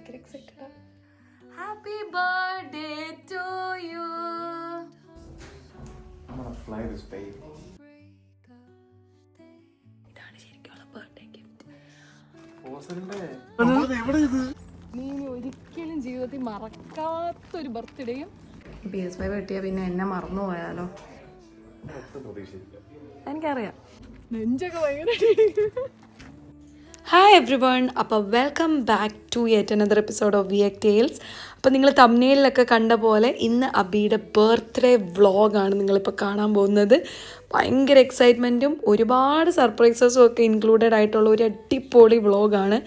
ഭയങ്കര excited. Happy birthday to you. ഇതാണ് ശരിക്കുള്ള ബർത്ത്ഡേ ഗിഫ്റ്റ്. നീ ഒരിക്കലും ജീവിതത്തിൽ മറക്കാത്തൊരു ബർത്ത്ഡേയും. PS5 കിട്ടിയ പിന്നെ എന്നെ മറന്നു പോയാലോ? എനിക്കറിയാം, നെഞ്ചൊക്കെ ഭയങ്കര. ഹായ് എവ്രി വൺ, അപ്പോൾ welcome back to yet another episode of വിയക് ടെയിൽസ്. അപ്പോൾ നിങ്ങൾ തംബ്നെയിലൊക്കെ കണ്ട പോലെ ഇന്ന് അബിയുടെ ബർത്ത്ഡേ വ്ളോഗാണ് നിങ്ങളിപ്പോൾ കാണാൻ പോകുന്നത്. ഭയങ്കര എക്സൈറ്റ്മെൻറ്റും ഒരുപാട് സർപ്രൈസസും ഒക്കെ ഇൻക്ലൂഡഡ് ആയിട്ടുള്ള ഒരു അടിപൊളി വ്ളോഗാണ്.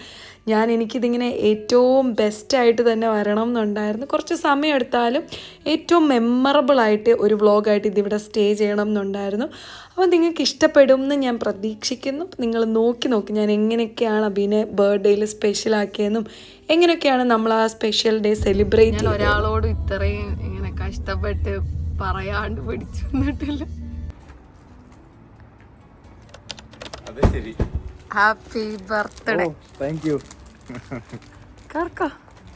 എനിക്കിതിങ്ങനെ ഏറ്റവും ബെസ്റ്റായിട്ട് തന്നെ വരണം എന്നുണ്ടായിരുന്നു. കുറച്ച് സമയം എടുത്താലും ഏറ്റവും മെമ്മറബിളായിട്ട് ഒരു വ്ളോഗായിട്ട് ഇതിവിടെ സ്റ്റേ ചെയ്യണം എന്നുണ്ടായിരുന്നു. അപ്പോൾ നിങ്ങൾക്ക് ഇഷ്ടപ്പെടും എന്ന് ഞാൻ പ്രതീക്ഷിക്കുന്നു. നിങ്ങൾ നോക്കി ഞാൻ എങ്ങനെയൊക്കെയാണ് അബീനെ ബർത്ത്ഡേയിൽ സ്പെഷ്യലാക്കിയതെന്നും എങ്ങനെയൊക്കെയാണ് നമ്മൾ ആ സ്പെഷ്യൽ ഡേ സെലിബ്രേറ്റ്. ഞാൻ ഒരാളോട് ഇത്രയും ഇങ്ങനെ കഷ്ടപ്പെട്ട് പറയാണ്ട് പിടിച്ചു തന്നിട്ടില്ല. Happy birthday. Thank you.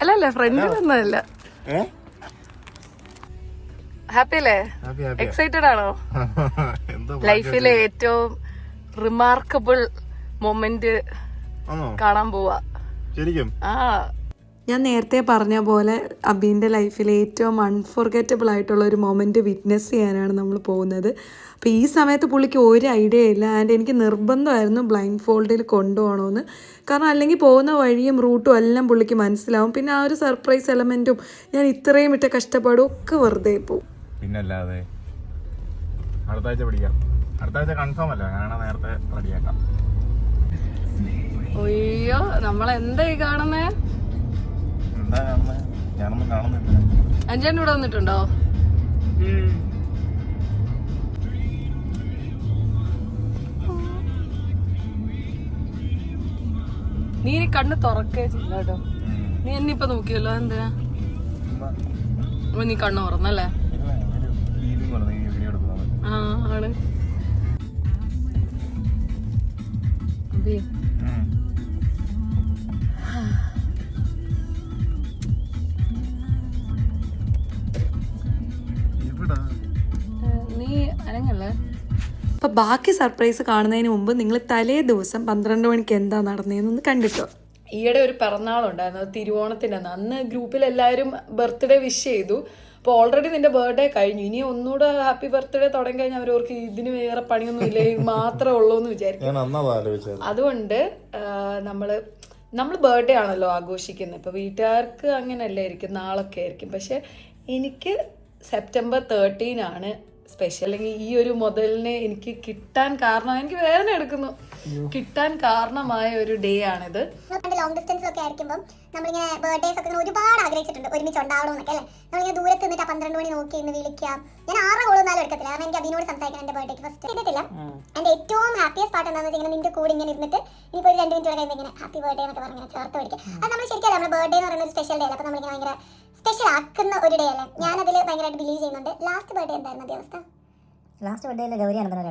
അല്ലല്ല, ഫ്രണ്ട് ഒന്നല്ല. ഹാപ്പി അല്ലേ? എക്സൈറ്റഡ് ആണോ? ലൈഫിലെ ഏറ്റവും റിമാർക്കബിൾ മൊമെന്റ് കാണാൻ പോവാ. ഞാൻ നേരത്തെ പറഞ്ഞ പോലെ അബീൻ്റെ ലൈഫിലെ ഏറ്റവും അൺഫോർഗറ്റബിൾ ആയിട്ടുള്ള ഒരു മൊമെന്റ് വിറ്റ്നസ് ചെയ്യാനാണ് നമ്മൾ പോകുന്നത്. അപ്പോൾ ഈ സമയത്ത് പുള്ളിക്ക് ഒരു ഐഡിയ ഇല്ല. ആൻഡ് എനിക്ക് നിർബന്ധമായിരുന്നു ബ്ലൈൻഡ് ഫോൾഡിൽ കൊണ്ടുപോകണമെന്ന്. കാരണം അല്ലെങ്കിൽ പോകുന്ന വഴിയും റൂട്ടും എല്ലാം പുള്ളിക്ക് മനസ്സിലാവും. പിന്നെ ആ ഒരു സർപ്രൈസ് എലമെൻറ്റും ഞാൻ ഇത്രയും ഇട്ട കഷ്ടപ്പാടും ഒക്കെ വെറുതെ പോവും. പിന്നല്ലാതെ അടുത്ത ആഴ്ച പിടിക്കാം. അടുത്ത ആഴ്ച കൺഫേം അല്ല, കാരണം നേരത്തെ റെഡിയാക്കാം. അയ്യോ, നമ്മളെന്തായി കാണുന്നേ? എന്താ കാണുന്നേ? ഞാനൊന്നും കാണുന്നില്ല. അഞ്ചേട്ടൻ ഇവിടെ വന്നിട്ടുണ്ടോ? നീ കണ്ണ് തുറക്കേ ചെയ്യില്ല കേട്ടോ. നീ എന്നിപ്പൊ നോക്കിയല്ലോ, എന്തിനാ? നീ കണ്ണ് തുറന്നല്ലേ? ആ ആണ്. നീ അനങ്ങല്ലേ? അപ്പോൾ ബാക്കി സർപ്രൈസ് കാണുന്നതിന് മുമ്പ് നിങ്ങൾ തലേ ദിവസം 12 മണിക്ക് എന്താ നടന്നതെന്നൊന്ന് കണ്ടിട്ടോ. ഈയിടെ ഒരു പിറന്നാളുണ്ടായിരുന്നു, അത് തിരുവോണത്തിൻ്റെ അന്ന് ഗ്രൂപ്പിൽ എല്ലാവരും ബർത്ത്ഡേ വിഷ് ചെയ്തു. അപ്പോൾ ഓൾറെഡി നിന്റെ ബർത്ത്ഡേ കഴിഞ്ഞു, ഇനി ഒന്നുകൂടെ ഹാപ്പി ബർത്ത്ഡേ തുടങ്ങി കഴിഞ്ഞാൽ അവരവർക്ക് ഇതിന് വേറെ പണിയൊന്നും ഇല്ലേ, മാത്രമേ ഉള്ളൂ എന്ന് വിചാരിക്കും. അതുകൊണ്ട് നമ്മൾ ബർത്ത്ഡേ ആണല്ലോ ആഘോഷിക്കുന്നത്. ഇപ്പോൾ വീട്ടുകാർക്ക് അങ്ങനെയല്ലേ ആയിരിക്കും, നാളൊക്കെ ആയിരിക്കും. പക്ഷെ എനിക്ക് സെപ്റ്റംബർ 13 ആണ് സ്പെഷ്യൽ. അല്ലെങ്കിൽ ഈ ഒരു മുതലിനെ എനിക്ക് കിട്ടാൻ കാരണം, എനിക്ക് വേദന എടുക്കുന്നു, കിട്ടാൻ കാരണമായ ഒരു ഡേ ആണിത്. ലോങ് ഡിസ്റ്റൻസ് ഒക്കെ ആയിരിക്കുമ്പോൾ നമ്മളിങ്ങനെ ബർത്ത്ഡേസ് ഒക്കെ ഒരുപാട് ആഗ്രഹിച്ചിട്ടുണ്ട്, ഒരുമിച്ച് ഉണ്ടാവണമെന്നൊക്കെ അല്ലേ. നമ്മളിങ്ങനെ ദൂരത്ത് നിന്നിട്ട് 12 മണി നോക്കി ഇന്ന് വിളിക്കാം. ഞാൻ 6 കോളൊന്നാലും എടുക്കത്തില്ല, കാരണം എനിക്ക് അതിനോട് സംസാരിക്കാൻ എൻ്റെ ബർത്ത്ഡേക്ക് ഫസ്റ്റ് ചെയ്തിട്ടില്ല. എൻ്റെ ഏറ്റവും ഹാപ്പിയസ്റ്റ് പാർട്ട് എന്താണെന്ന് വെച്ചാൽ നിന്റെ കൂടെ ഇങ്ങനെ ഇരുന്നിട്ട് ഇനിയിപ്പോൾ ഒരു 2 മിനിറ്റ് കഴിയുമ്പോൾ ഇങ്ങനെ ഹാപ്പി ബർത്ത്ഡേ എന്നൊക്കെ പറഞ്ഞ് ചേർത്ത് പിടിക്കുക. അത് നമ്മൾ ശരിക്കും നമ്മുടെ ബർത്ത്ഡേ എന്ന് പറയുന്ന ഒരു സ്പെഷ്യൽ ഡേ അല്ല. അപ്പോൾ നമ്മളിങ്ങനെ ഭയങ്കര സ്പെഷ്യൽ ആക്കുന്ന ഒരു ഡേ അല്ലേ. ഞാനതിൽ ഭയങ്കരമായിട്ട് ബിലീവ് ചെയ്യുന്നുണ്ട്. ലാസ്റ്റ് ബർത്ത്ഡേ എന്തായിരുന്നു അവസ്ഥ? ലാസ്റ്റ് ബർത്ത്ഡേ ഗൗരി അനന്തനൊക്കെ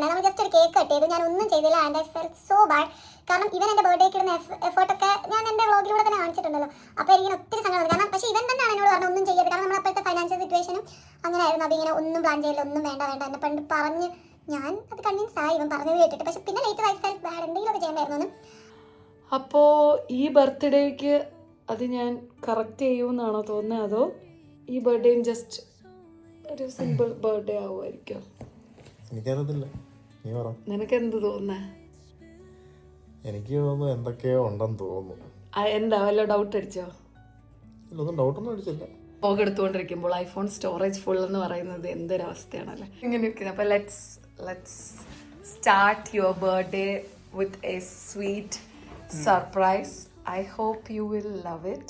നമ്മൾ ജസ്റ്റ് ഒരു കേക്ക് കട്ട് ചെയ്തു. ഞാൻ ഒന്നും ചെയ്തില്ല. And I felt so bad. കാരണം ഇവൻ എൻ്റെ ബർത്ത്ഡേക്ക് ഇടുന്ന എഫേർട്ടൊക്കെ ഞാൻ എൻ്റെ വ്ളോഗിലൂടെ തന്നെ കാണിച്ചിട്ടുണ്ടല്ലോ. അപ്പോൾ എനിക്ക് ഒത്തിരി സങ്കടം. കാരണം പക്ഷേ ഇവൻ തന്നെയാണ് എന്നോട് പറഞ്ഞത് ഒന്നും ചെയ്യരുത്. കാരണം നമ്മളപ്പോഴത്തെ ഫൈനാൻഷ്യൽ സിറ്റുവേഷനും അങ്ങനെ ആയിരുന്നു. അപ്പോൾ ഇങ്ങനെ ഒന്നും പ്ലാൻ ചെയ്യില്ല, ഒന്നും വേണ്ട എന്നെ പണ്ട് പറഞ്ഞ് ഞാൻ അത് കൺവിൻസ് ആയി ഇവൻ പറഞ്ഞത് കേട്ടിട്ട്. പക്ഷെ പിന്നെ ലേറ്റർ ഐ ഫെൽറ്റ് ബാഡ്, എന്തെങ്കിലുമൊക്കെ ചെയ്യണ്ടായിരുന്നു. അപ്പോൾ ഈ ബർത്ത്ഡേക്ക് അത് ഞാൻ കറക്റ്റ് ചെയ്യുമെന്നാണോ തോന്നുന്നത്, അതോ ഈ ബർത്ത്ഡേയും ജസ്റ്റ് ഒരു സിമ്പിൾ ബർത്ത്ഡേ ആവുമായിരിക്കും? എനിക്കറിയത്തില്ല, നീ പറ. നിനക്ക് എന്ത് തോന്നുന്നേ? എനിക്ക് തോന്നുന്നു എന്തൊക്കെയോ ഉണ്ടെന്ന് തോന്നുന്നു. എന്താ വല്ല ഡൗട്ട് അടിച്ചോ? ഒന്നും ഡൗട്ടൊന്നും അടിച്ചില്ല. ഫോഗ് എടുത്തുകൊണ്ടിരിക്കുമ്പോൾ ഐഫോൺ സ്റ്റോറേജ് ഫുൾ എന്ന് പറയുന്നത് എന്തൊരവസ്ഥയാണല്ലേ. ഇങ്ങനെയൊക്കെ. അപ്പോൾ let's start your birthday with a sweet surprise. I hope you will love it.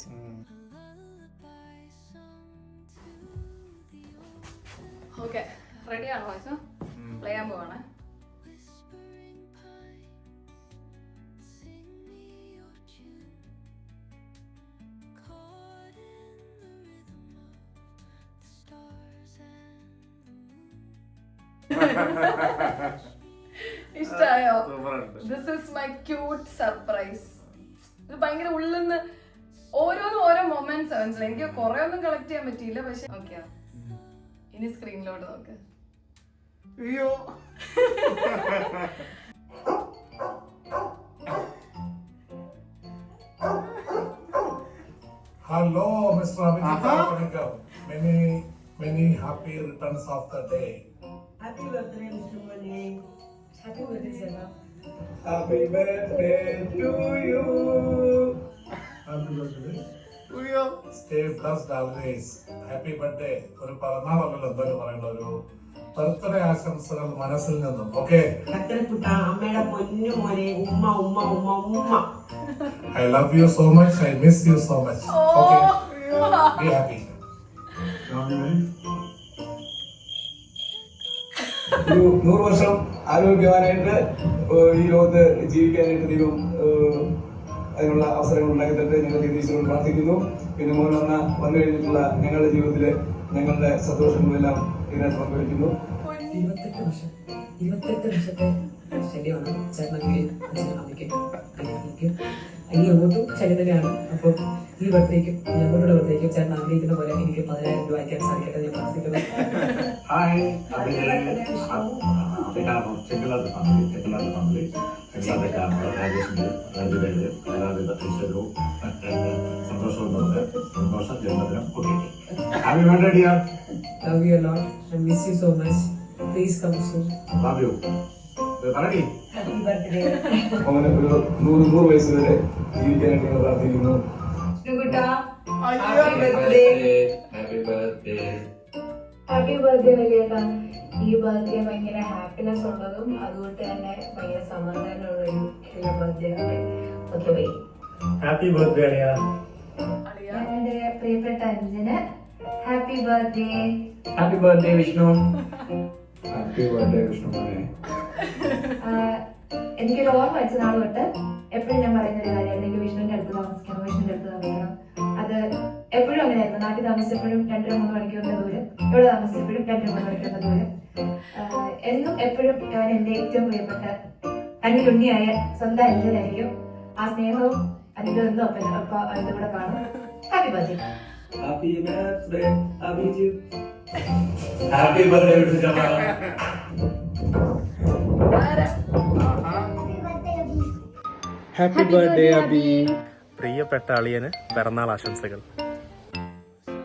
Okay, ready ആണോ വാസു? പ്ലേ ചെയ്യാൻ പോവാണ്. ഇഷ്ടായോ? This is my cute surprise. ഇത് ഭയങ്കര ഉള്ളിന്ന് മനസ്സിലായി. എനിക്ക് കുറെ ഒന്നും കളക്ട് ചെയ്യാൻ പറ്റിയില്ല, പക്ഷെ ഓക്കെ. ഇനി സ്ക്രീനിലോട്ട് നോക്ക്. അയ്യോ Hello, Mr. Abhijit. Many happy returns of the day. Happy birthday, Mr. Mani. Happy birthday, Zara. Happy birthday to you. Happy birthday. അയ്യോ Stay blessed always. Happy birthday. ഒരു പിറന്നാളല്ലോ എന്തായാലും പറയേണ്ട ഒരു ബർത്ത്ഡേ ആശംസകൾ മനസ്സിൽ നിന്നും. ഓക്കെ. അത്രക്കുട്ട അമ്മയുടെ പൊന്നു മോനെ ഉമ്മ ഉമ്മ ഉമ്മ ഉമ്മ. I love you so much. I miss you so much. Okay. Be happy. ഒരു 100 വർഷം ആരോഗ്യവാനായിട്ട് ഈ ലോകത്ത് ജീവിക്കാനായിട്ട് ദൈവം അതിനുള്ള അവസരങ്ങൾ ഉണ്ടാക്കി തരട്ടെ. ഞങ്ങൾ ഈശ്വരൻ പ്രാർത്ഥിക്കുന്നു. പിന്നെ മോൻ വന്നു കഴിഞ്ഞിട്ടുള്ള ഞങ്ങളുടെ ജീവിതത്തിലെ ഞങ്ങളുടെ സന്തോഷങ്ങളെല്ലാം ഇതിനകത്ത് പങ്കുവയ്ക്കുന്നു. 28 വർഷത്തെ ശല്യമാണ് ചേട്ടനെങ്കിൽ അച്ഛനും അമ്മയ്ക്കും അനിയനിക്കും. ഇനി അങ്ങോട്ടും ശല്യം തന്നെയാണ്. അപ്പോൾ ഈ ബർത്ത്ഡേക്കും ഞങ്ങളുടെ ബർത്ത്ഡേക്കും ചേട്ടൻ ആഗ്രഹിക്കുന്ന പോലെ എനിക്ക് 10,000 രൂപ അയക്കാൻ സാധിക്കട്ടെ ഞാൻ പ്രാർത്ഥിക്കുന്നു. ഹായ് രാജേഷിന്റെ എല്ലാവിധ ഈശ്വരവും സന്തോഷവും സന്തോഷം ജന്മദിനം കുട്ടിക്ക്. Happy birthday dear. Love you a lot and miss you so much. Please come soon. Love you. പറയടി. Happy birthday. അങ്ങനെ ഒരു 100 വയസ്സ് വരെ ജീവിക്കാനായിട്ട് ഞങ്ങൾ പ്രാർത്ഥിക്കുന്നു. ഹാപ്പി ബർത്ത്ഡേ വലിയേട്ട. ഈ ബർത്ത്ഡേ ഭയങ്കര ഹാപ്പിനെസ് ഉള്ളതും അതുകൊണ്ട് തന്നെ ഭയങ്കര സമാധാനമുള്ളൊരു ബർത്ത്ഡേ ആണ്. Okay bye. ഹാപ്പി ബർത്ത്ഡേ അളിയാ. ഞങ്ങളുടെ പ്രിയപ്പെട്ട അഞ്ജന് happy birthday. Happy birthday Vishnu. Happy birthday കൃഷ്ണമോനെ. എനിക്കൊരു ഓർമ്മ വെച്ച നാൾ തൊട്ട് എപ്പോഴും ഞാൻ പറയുന്ന ഒരു കാര്യമായിരുന്നു, എനിക്ക് വിഷ്ണുവിന്റെ അടുത്ത് താമസിക്കണം, വിഷ്ണുവിന്റെ അടുത്ത് താമസിക്കണം. അത് എപ്പോഴും അങ്ങനെയായിരുന്നു. നാട്ടിൽ താമസിച്ചപ്പോഴും 2-3 മണിക്കൂറിന്റെ ദൂരം, ഇവിടെ താമസിച്ചപ്പോഴും 2-3 മണിക്കൂറിന്റെ ദൂരം. എന്നും എപ്പോഴും അവൻ എന്റെ ഏറ്റവും പ്രിയപ്പെട്ട അനിലുണ്ണിയായ സ്വന്തം അനിലായിരിക്കും. ആ സ്നേഹവും അനിലും എന്നും ഒപ്പം അതിന്റെ കൂടെ കാണും. Happy birthday. Happy birthday Abhijith. Happy birthday Vishnu. Happy birthday Abi. പ്രിയപ്പെട്ട അളിയന് പിറന്നാൾ ആശംസകൾ.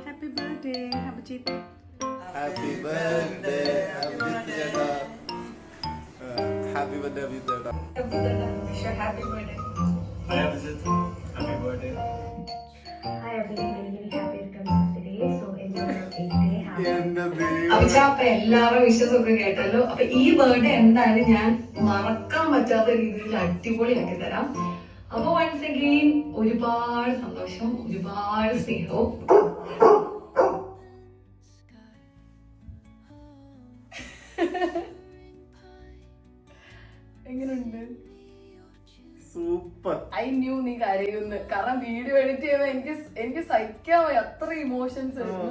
Happy birthday Abhijith. Happy birthday Abhijith ചേട്ടാ. ഹാപ്പി ബർത്ത്ഡേ അഭിജിത്ത് ചേട്ടാ. Happy birthday. Hi Abhijith. Happy birthday. Hi everyone, very happy returns of the day. So enjoy your 8th day. അപ്പൊ എല്ലാവരും വിശ്വാസമൊക്കെ കേട്ടല്ലോ. അപ്പൊ ഈ ബർത്ത്ഡേ എന്തായാലും ഞാൻ മറക്കാൻ പറ്റാത്ത രീതിയിൽ അടിപൊളിയാക്കി തരാം. അപ്പൊ വൺസ് അഗെയിൻ ഒരുപാട് സന്തോഷം, ഒരുപാട് സ്നേഹവും. എങ്ങനെയുണ്ട്? സൂപ്പർ. ഐ ന്യൂ നീ കരയുന്നു. കാരണം വീഡിയോ എഡിറ്റ് ചെയ്യുമ്പോൾ എനിക്ക് സഹിക്കാൻ വയ്യ, അത്ര ഇമോഷൻസ് ആയിരുന്നു.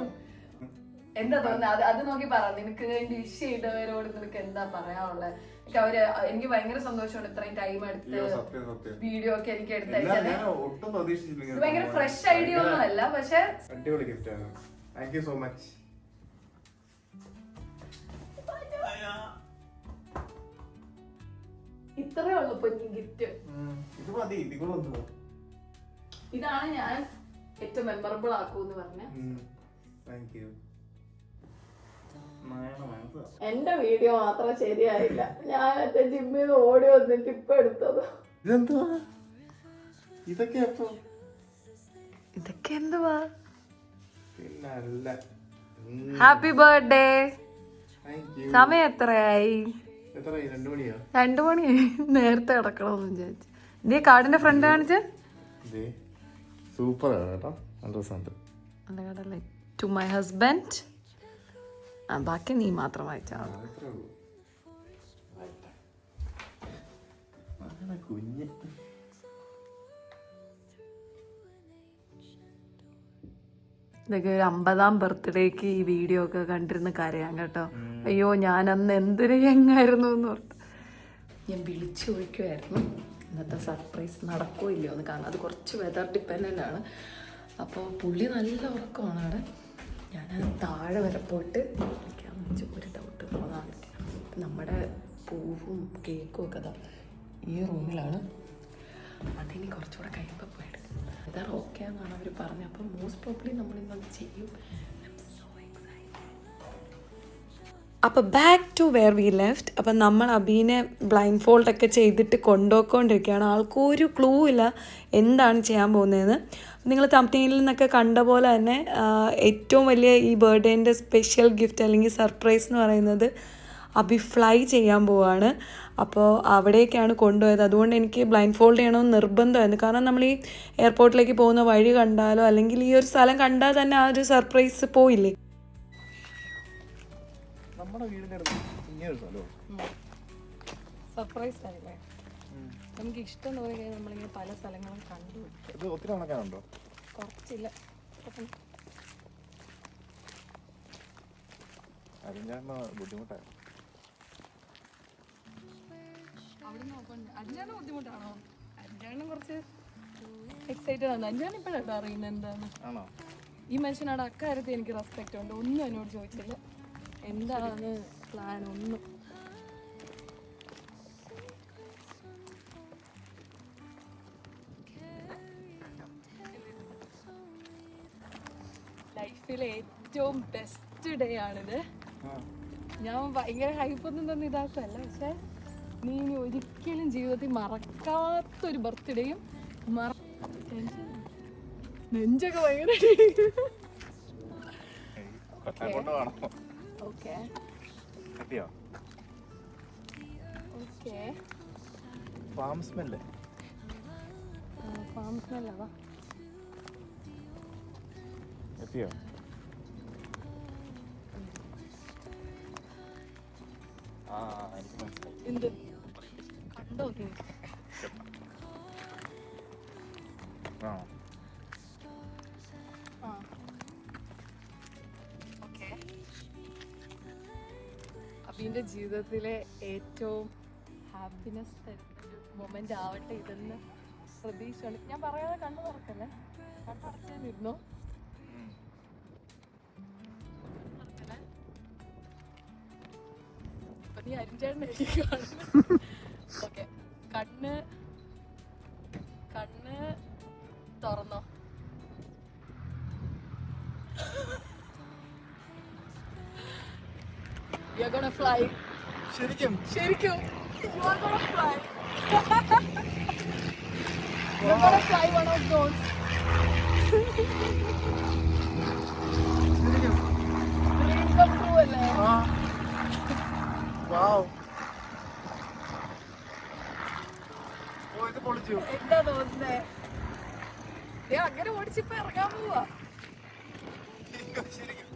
എന്താ തോന്നുന്നത്? അത് നോക്കി പറ. നിനക്ക് വേണ്ടി വിഷ് ചെയ്തവരോട് നിനക്ക് എന്താ പറയാനുള്ളത്? എനിക്ക് ഭയങ്കര സന്തോഷമാണ് ഇത്രയും ടൈം എടുത്ത് വീഡിയോ ഒക്കെ എനിക്ക് എടുത്തയച്ചത്. ഒട്ടും പ്രതീക്ഷിച്ചില്ല. ഭയങ്കര ഫ്രഷ് ഐഡിയ ഒന്നും അല്ല, പക്ഷെ അടിപൊളി ഗിഫ്റ്റ് ആണ്. Thank you so much. ഇത്രേ ഉള്ളു പൊന്നി ഗിഫ്റ്റ്. ഇത് മതി. ഇതികളൊന്നും ഇതാണ് ഞാൻ ഏറ്റവും മെമ്മറബിൾ ആക്കൂന്ന് പറഞ്ഞ. Thank you. എന്റെ വീഡിയോ മാത്രം ശരിയായില്ല. ഞാൻ എന്റെ ജിമ്മിൽ നിന്ന് ഓടി വന്നിട്ട് ഇപ്പൊ എടുത്തത്. ഇതെന്തുവാ? ഇതൊക്കെ എപ്പോ? ഇതൊക്കെ എന്തുവാ? പിന്നല്ല. Happy birthday. Thank you. സമയം എത്രയായി? എത്രയായി? 2 മണിയോ? 2 മണിയായി. നേരത്തെ കിടക്കണമെന്ന് വിചാരിച്ചു. ഇതേ കാർഡിന്റെ ഫ്രണ്ട് കാണിച്ച്. സൂപ്പർ ആണ് കേട്ടോ. നല്ല കടല്ലേ. To my husband. ബാക്കി നീ മാത്രം വായിച്ചാൽ മതി. കുഞ്ഞ് ഇതൊക്കെ ഒരു 50ാം ബർത്ത്ഡേക്ക് ഈ വീഡിയോ ഒക്കെ കണ്ടിരുന്ന് കരയാൻ കേട്ടോ. അയ്യോ ഞാൻ അന്ന് എന്തൊരു യങ്ങായിരുന്നു എന്ന് ഓർത്ത് ഞാൻ വിളിച്ചു ചോദിക്കുമായിരുന്നു ഇന്നത്തെ സർപ്രൈസ് നടക്കോ ഇല്ലയോ എന്ന്. കാരണം അത് കുറച്ച് വെതർ ഡിപ്പെൻഡൻ്റ് ആണ്. അപ്പോൾ പുള്ളി നല്ല ഉറക്കമാണ് അവിടെ. ഞാൻ താഴെ വരെ പോയിട്ട് വിളിക്കാമെന്ന് വെച്ചാൽ ഒരു ഡൗട്ട് അതാണ്. നമ്മുടെ പൂവും കേക്കും ഒക്കെ അതാ ഈ റൂമിലാണ്. അതിനി കുറച്ചുകൂടെ കഴിയുമ്പോൾ പോയെടുക്കും. ഇതാണ് ഓക്കെ എന്നാണ് അവർ പറഞ്ഞത്. അപ്പോൾ മോസ്റ്റ് പ്രോബ്ലി നമ്മളിന്നത് ചെയ്യും. അപ്പോൾ back to where we left. അപ്പം നമ്മൾ അബീനെ ബ്ലൈൻഡ് ഫോൾഡൊക്കെ ചെയ്തിട്ട് കൊണ്ടുപോയിക്കൊണ്ടിരിക്കുകയാണ്. ആൾക്കൊരു ക്ലൂ ഇല്ല എന്താണ് ചെയ്യാൻ പോകുന്നതെന്ന്. നിങ്ങൾ തംബ്നെയിലിൽ നിന്നൊക്കെ കണ്ട പോലെ തന്നെ ഏറ്റവും വലിയ ഈ ബർത്ത്ഡേൻ്റെ സ്പെഷ്യൽ ഗിഫ്റ്റ് അല്ലെങ്കിൽ സർപ്രൈസ് എന്ന് പറയുന്നത് അബി ഫ്ലൈ ചെയ്യാൻ പോവാണ്. അപ്പോൾ അവിടേക്കാണ് കൊണ്ടുപോയത്. അതുകൊണ്ട് എനിക്ക് ബ്ലൈൻഡ് ഫോൾഡ് ചെയ്യണമെന്ന് നിർബന്ധമായിരുന്നു. കാരണം നമ്മൾ ഈ എയർപോർട്ടിലേക്ക് പോകുന്ന വഴി കണ്ടാലോ അല്ലെങ്കിൽ ഈ ഒരു സ്ഥലം കണ്ടാൽ തന്നെ ആ ഒരു സർപ്രൈസ് പോയില്ലേ. നമ്മുടെ വീടിൻ്റെ അടുത്ത് ഇങ്ങനെ ഒരു സ്ഥലമോ? സർപ്രൈസ് ആയില്ലേ? നമുക്ക് ഇഷ്ടം തോന്നി കഴിഞ്ഞാൽ നമ്മളിങ്ങനെ പല സ്ഥലങ്ങളും കണ്ടുപിടിക്കും. ഇത് ഒത്തിരി നടക്കാനുണ്ടോ? കുറച്ചില്ല. അരിഞ്ഞാണ് ബുദ്ധിമുട്ടായി. അവിടെ നോക്കണ്ട. അഞ്ചാണ് ബുദ്ധിമുട്ടാണോ? അഞ്ചാണ് കുറച്ച് എക്സൈറ്റഡ് ആണ്. അഞ്ചാണ് ഇപ്പോഴാട്ടോ അറിയുന്നത് എന്താണ്. ആണോ? ഈ മനുഷ്യനോട് അക്കാര്യത്തിൽ എനിക്ക് റെസ്പെക്റ്റ് ഉണ്ട്. ഒന്നും എന്നോട് ചോദിച്ചില്ല എന്താണ് പ്ലാൻ ഒന്നും. ലൈഫിലെ ഏറ്റവും ബെസ്റ്റ് ഡേ ആണിത്. ഞാൻ ഭയങ്കര ഹൈപ്പൊന്നും തന്നെ ഇതാക്കുമല്ല, പക്ഷെ നീ ഇനി ഒരിക്കലും ജീവിതത്തിൽ മറക്കാത്തൊരു ബർത്ത്ഡേയും നെഞ്ചൊക്കെ ഭയങ്കര ഓക്കെ ഓക്കെ. ഫാം സ്മെല്ലേ? ഫാം സ്മെല്ലതാ. എത്തിയോ? ആ എനിക്ക് മനസ്സിലായി. എന്ത് കണ്ടോ നീ? ആ ഓക്കെ. അബീൻ്റെ ജീവിതത്തിലെ ഏറ്റവും ഹാപ്പിനെസ് തരുന്നൊരു മൊമെൻ്റ് ആവട്ടെ ഇതെന്ന് പ്രതീക്ഷയുണ്ട്. ഞാൻ പറയാതെ കണ്ണു തുറക്കല്ലേ? കണ്ണടച്ചിരുന്നോ? അപ്പൊ നീ അരിഞ്ചേട്ടനെ ഓക്കെ. കണ്ണ് തുറന്നോ? You're gonna fly. ശരിക്കും you are gonna fly. You're gonna fly one of those. Dream come true അല്ലേ? വാവ്. ഓ ഇത് പൊളിച്ചു. എന്താ തോന്നുന്നേ? ദേ അങ്ങനെ ഓടിച്ചിപ്പോ ഇറങ്ങാൻ പോവാ. ശരിക്കും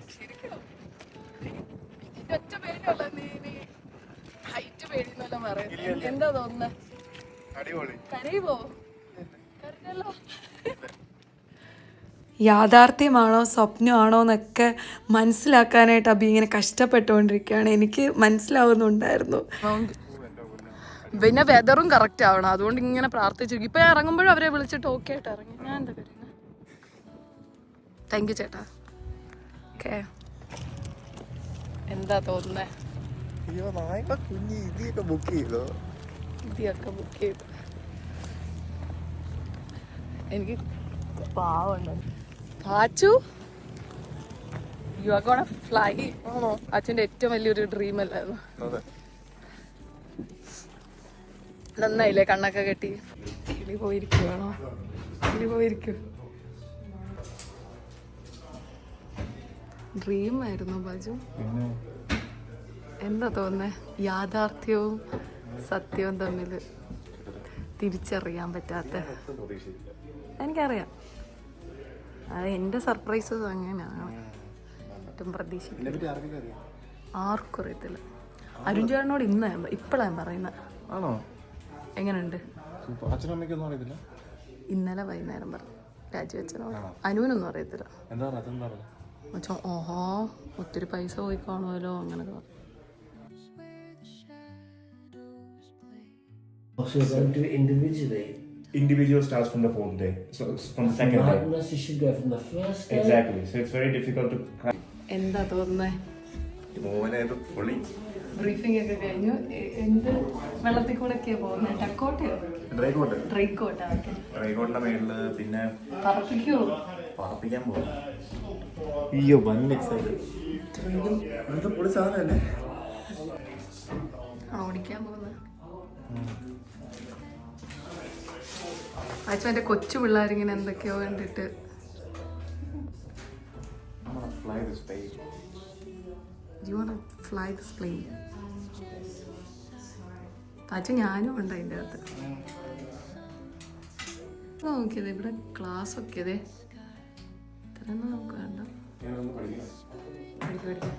ഒറ്റ പേടിയുള്ള നീ ഹൈറ്റ് പേടിന്നല്ല പറയാം. എന്താ തോന്നുന്നേ? അടിപൊളി. കരയുമോ? കരഞ്ഞല്ലോ. യാഥാർത്ഥ്യമാണോ സ്വപ്നമാണോ എന്നൊക്കെ മനസ്സിലാക്കാനായിട്ട് അബി ഇങ്ങനെ കഷ്ടപ്പെട്ടുകൊണ്ടിരിക്കുകയാണ്. എനിക്ക് മനസ്സിലാവുന്നുണ്ടായിരുന്നു. പിന്നെ വെതറും കറക്റ്റ് ആവണം. അതുകൊണ്ട് ഇങ്ങനെ പ്രാർത്ഥിച്ചിരിക്കും. ഇപ്പൊ ഇറങ്ങുമ്പോഴും അവരെ വിളിച്ചിട്ട് ഓക്കെ ആയിട്ട് ഇറങ്ങി. ഞാൻ എന്താ പറയുന്നത്? താങ്ക് യു ചേട്ടാ. ഓക്കെ. എന്താ തോന്നുന്നേ? ഇതിയൊക്കെ ബുക്ക് ചെയ്തോ? ഇതിയൊക്കെ ബുക്ക് ചെയ്തു. എനിക്ക് പാവമുണ്ട്. Achu you are gonna fly. ആണോ? അച്ഛൻ്റെ ഏറ്റവും വലിയൊരു ഡ്രീം അല്ലായിരുന്നു? നന്നായില്ലേ കണ്ണൊക്കെ കെട്ടി? കിളി പോയിരിക്കുവാണോ? കിളി പോയിരിക്കും. ഡ്രീം ആയിരുന്നു ബജു. എന്താ തോന്നുന്നേ? യാഥാർത്ഥ്യവും സത്യവും തമ്മിൽ തിരിച്ചറിയാൻ പറ്റാത്ത. എനിക്കറിയാം, അത് എൻ്റെ സർപ്രൈസസ് അങ്ങനെയാണ്. ഏറ്റവും പ്രതീക്ഷിക്കില്ല. ആർക്കും അറിയത്തില്ല. അരുൺ ചേട്ടനോട് ഇപ്പോഴാണ് പറയുന്നത്. ആണോ? എങ്ങനെയുണ്ട്? അച്ഛനും അമ്മയ്ക്കൊന്നും അറിയത്തില്ല. ഇന്നലെ വൈകുന്നേരം പറഞ്ഞു രാജിവെച്ചനോട്. അനുവിനൊന്നും അറിയത്തില്ല. എന്താ ഓഹോ ഒത്തിരി പൈസ പോയി കാണുമല്ലോ അങ്ങനൊക്കെ പറഞ്ഞു. So you're going to individually individual starts from the 4th day. So it's from the second day. Madness, you should go from the first day. Exactly. So it's very difficult to. എന്താ തോന്നുന്നേ? മോനെ ഇത് പൊളി. Briefing ഒക്കെ കഴിഞ്ഞു. എന്ത് വെള്ളത്തിൽ കൂടെ ഒക്കെയാ പോകുന്നത്? ടക്കോട്ടയോ? ഡ്രൈക്കോട്ട. ഡ്രൈക്കോട്ടിന്റെ മേളില് പിന്നെ പറപ്പിക്കുവോ? പറപ്പിക്കാൻ പോകും. അയ്യോ വൻ എക്സൈറ്റഡ്. ഇത് പൊളി സാധനല്ലേ? ഓടിക്കാൻ പോകുന്നത്. അച്ഛൻ്റെ കൊച്ചു പിള്ളേരിങ്ങനെ എന്തൊക്കെയോ കണ്ടിട്ട്. Fly this plane. You wanna fly this plane? അച്ഛൻ ഞാനും ഉണ്ട് അതിൻ്റെ അകത്ത്. നോക്കിയത് ഇവിടെ ക്ലാസ് ഒക്കെ അതെ ഇത്രയൊന്നും നമുക്ക് വേണ്ട. പഠിക്കാം.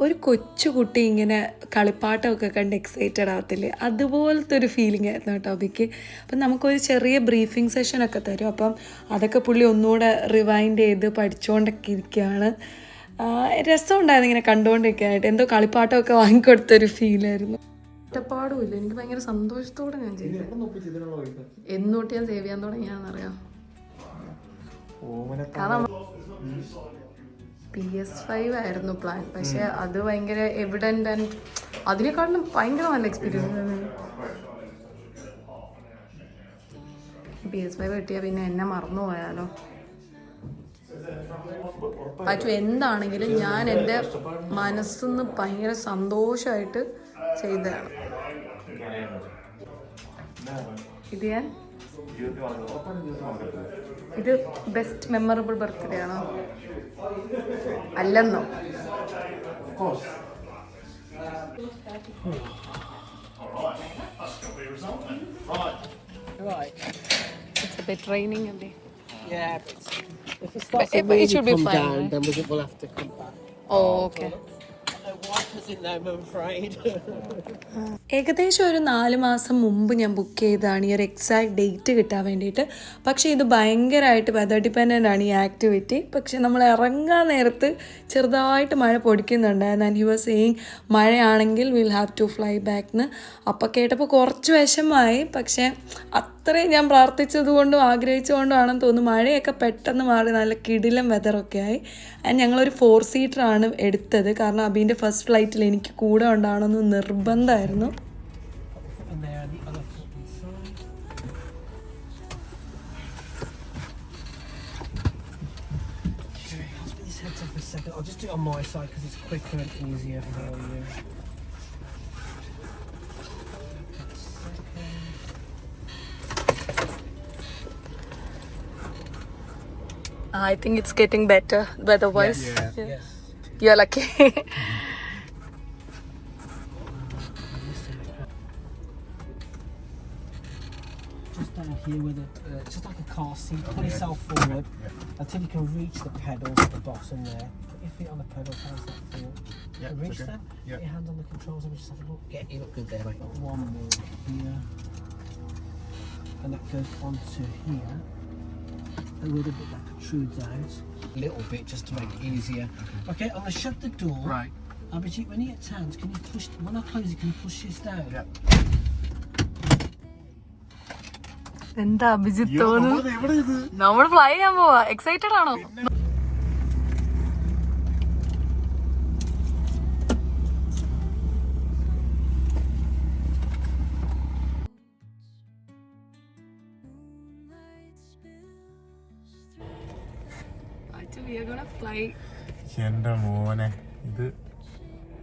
ഒരു കൊച്ചുകുട്ടി ഇങ്ങനെ കളിപ്പാട്ടമൊക്കെ കണ്ട് എക്സൈറ്റഡ് ആവത്തില്ലേ, അതുപോലത്തെ ഒരു ഫീലിംഗ് ആയിരുന്നു കേട്ടോ അബിക്ക്. അപ്പം നമുക്കൊരു ചെറിയ ബ്രീഫിംഗ് സെഷനൊക്കെ തരും. അപ്പം അതൊക്കെ പുള്ളി ഒന്നുകൂടെ റിവൈൻഡ് ചെയ്ത് പഠിച്ചുകൊണ്ടൊക്കെ ഇരിക്കുകയാണ്. രസമുണ്ടായിരുന്നു ഇങ്ങനെ കണ്ടുകൊണ്ടിരിക്കാനായിട്ട്. എന്തോ കളിപ്പാട്ടമൊക്കെ വാങ്ങിക്കൊടുത്തൊരു ഫീലായിരുന്നു. ഒറ്റപ്പാടും ഇല്ല, എനിക്ക് ഭയങ്കര സന്തോഷത്തോടെ ഞാൻ ചെയ്തു. എന്നോട്ട് ഞാൻ സേവ് ചെയ്യാൻ തുടങ്ങിയാണെന്നറിയാം. കാരണം PS5 ആയിരുന്നു പ്ലാൻ, പക്ഷെ അത് ഭയങ്കര എവിഡന്റ് ആൻഡ് അതിനെക്കാട്ടിലും ഭയങ്കര നല്ല എക്സ്പീരിയൻസ് ആയിരുന്നു. PS5 കിട്ടിയാൽ പിന്നെ എന്നെ മറന്നു പോയാലോ. പക്ഷെ എന്താണെങ്കിലും ഞാൻ എൻ്റെ മനസ്സിന്ന് ഭയങ്കര സന്തോഷമായിട്ട് ചെയ്തതാണ്. ഇത് ബെസ്റ്റ് മെമ്മറബിൾ ബർത്ത്ഡേ ആണോ? അല്ലെന്നോ? It's a bit raining a bit. Yeah. If it But starts to really should be come fine, down, right? then we'll have to come back. Oh, okay. No wipers in them, I'm afraid. ഏകദേശം ഒരു 4 മാസം മുമ്പ് ഞാൻ book ചെയ്തതാണ് ഈ ഒരു exact date കിട്ടാൻ വേണ്ടിയിട്ട്. പക്ഷേ ഇത് ഭയങ്കരമായിട്ട് വെതർ ഡിപ്പെൻഡൻ്റ് ആണ് ഈ ആക്ടിവിറ്റി. പക്ഷേ നമ്മൾ ഇറങ്ങാൻ നേരത്ത് ചെറുതായിട്ട് മഴ പൊടിക്കുന്നുണ്ടായിരുന്നു. ആൻഡ് യു ആർ സെയിങ് മഴയാണെങ്കിൽ will have to fly back എന്ന്. അപ്പോൾ കേട്ടപ്പോൾ കുറച്ച് വിഷമമായി. പക്ഷേ അത്രയും ഞാൻ പ്രാർത്ഥിച്ചതുകൊണ്ടും ആഗ്രഹിച്ചുകൊണ്ടുമാണെന്ന് തോന്നുന്നു മഴയൊക്കെ പെട്ടെന്ന് മാറി നല്ല കിടിലം വെതറൊക്കെ ആയി. ആൻഡ് ഞങ്ങളൊരു 4 സീറ്ററാണ് എടുത്തത്, കാരണം അബീൻ്റെ ഫസ്റ്റ് ഫ്ലൈറ്റിൽ എനിക്ക് കൂടെ ഉണ്ടാവണമെന്ന് നിർബന്ധമായിരുന്നു. And there, the other foot inside. Okay, I'll split this head for a second. I'll just do it on my side because it's quicker and easier for you. I think it's getting better weather-wise. Yes. You're lucky. Just down here with it, just like a car seat. Pull yourself forward until you can reach the pedals at the bottom there. Put your feet on the pedals. How's that feel? Yeah, Reach okay. them. Yeah. Put your hands on the controls and just have a look. Yeah, you look good there, mate. One more here, and that goes onto here. A little bit that protrudes out. A little bit just to make it easier. Okay, I'm gonna shut the door. Right. Abhijit, when you get hands, can you push? When I close it, can you push this down? Yeah. എന്താ അഭിജിത്ത് തോന്നുന്നു? നമ്മൾ fly ചെയ്യാൻ പോവാ. Excited ആണോ? എന്റെ മോനെ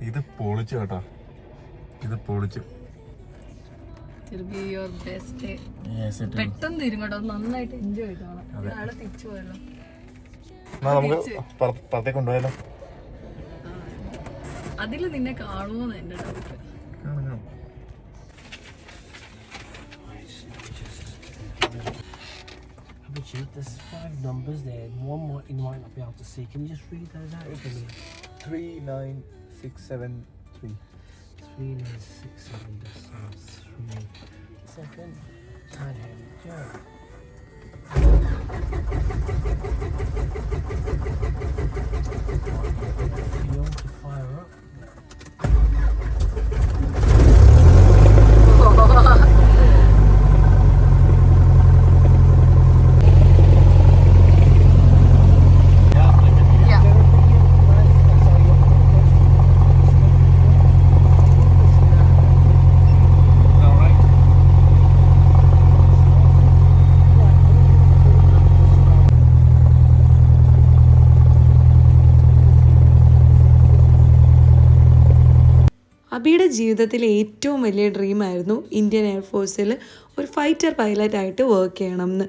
ഇത് പൊളിച്ചു കേട്ടോ. ഇത് പൊളിച്ചു. പെട്ടെന്ന് തരും കേട്ടോ. നന്നായിട്ട് എൻജോയ് ചെയ്തോളാം. നാളെ തിരിച്ചു പോയല്ലോ. നമുക്ക് പുറത്തേക്ക് കൊണ്ടുപോയാലോ? അതില് നിന്നെ കാണുമോന്ന് എന്റെ doubt. Abhijit, there's 5 numbers there. One you might not be able to see. Can you just read those out for me? 39673. 39673. Second. And here we go. Fuel to fire up. ജീവിതത്തിലെ ഏറ്റവും വലിയ ഡ്രീമായിരുന്നു ഇന്ത്യൻ എയർഫോഴ്സിൽ ഒരു fighter പൈലറ്റായിട്ട് work ചെയ്യണം എന്ന്.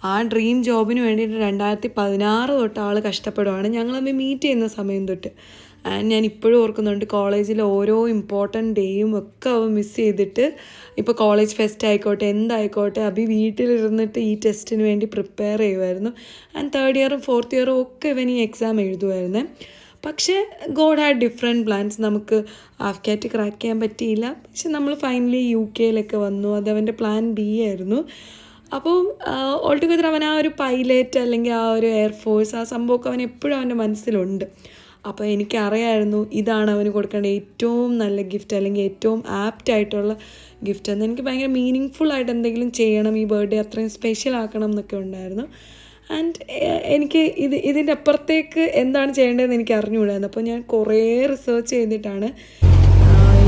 ആ dream ജോബിന് വേണ്ടിയിട്ട് 2016 തൊട്ട് ആൾ കഷ്ടപ്പെടുവാണ്. ഞങ്ങളമ്മ മീറ്റ് ചെയ്യുന്ന സമയം തൊട്ട്. ഞാൻ ഇപ്പോഴും ഓർക്കുന്നുണ്ട്, കോളേജിലെ ഓരോ ഇമ്പോർട്ടൻറ്റ് ഡേയും ഒക്കെ അവൻ മിസ് ചെയ്തിട്ട് ഇപ്പോൾ കോളേജ് ഫെസ്റ്റ് ആയിക്കോട്ടെ എന്തായിക്കോട്ടെ അഭി വീട്ടിലിരുന്നിട്ട് ഈ ടെസ്റ്റിന് വേണ്ടി പ്രിപ്പയർ ചെയ്യുമായിരുന്നു. ആൻഡ് 3rd ഇയറും 4th ഇയറും ഒക്കെ ഇവൻ ഈ എക്സാം എഴുതുമായിരുന്നേ. പക്ഷേ ഗോഡ് ഹാഡ് ഡിഫറെൻറ്റ് പ്ലാൻസ്. നമുക്ക് ആഫ്കാറ്റ് ക്രാക്ക് ചെയ്യാൻ പറ്റിയില്ല. പക്ഷെ നമ്മൾ ഫൈനലി UK വന്നു. അത് അവൻ്റെ പ്ലാൻ B ആയിരുന്നു. അപ്പോൾ ഓൾടുഗദർ അവൻ ആ ഒരു പൈലറ്റ് അല്ലെങ്കിൽ ആ ഒരു എയർഫോഴ്സ് ആ സംഭവമൊക്കെ അവൻ എപ്പോഴും അവൻ്റെ മനസ്സിലുണ്ട്. അപ്പോൾ എനിക്കറിയായിരുന്നു ഇതാണ് അവന് കൊടുക്കേണ്ട ഏറ്റവും നല്ല ഗിഫ്റ്റ് അല്ലെങ്കിൽ ഏറ്റവും ആപ്റ്റായിട്ടുള്ള ഗിഫ്റ്റ് എന്ന്. എനിക്ക് ഭയങ്കര മീനിങ് ആയിട്ട് എന്തെങ്കിലും ചെയ്യണം, ഈ ബർത്ത്ഡേ അത്രയും സ്പെഷ്യൽ ആക്കണം എന്നൊക്കെ ഉണ്ടായിരുന്നു. ആൻഡ് എനിക്ക് ഇതിൻ്റെ അപ്പുറത്തേക്ക് എന്താണ് ചെയ്യേണ്ടതെന്ന് എനിക്ക് അറിഞ്ഞുകൂടായിരുന്നു. അപ്പോൾ ഞാൻ കുറേ റിസർച്ച് ചെയ്തിട്ടാണ്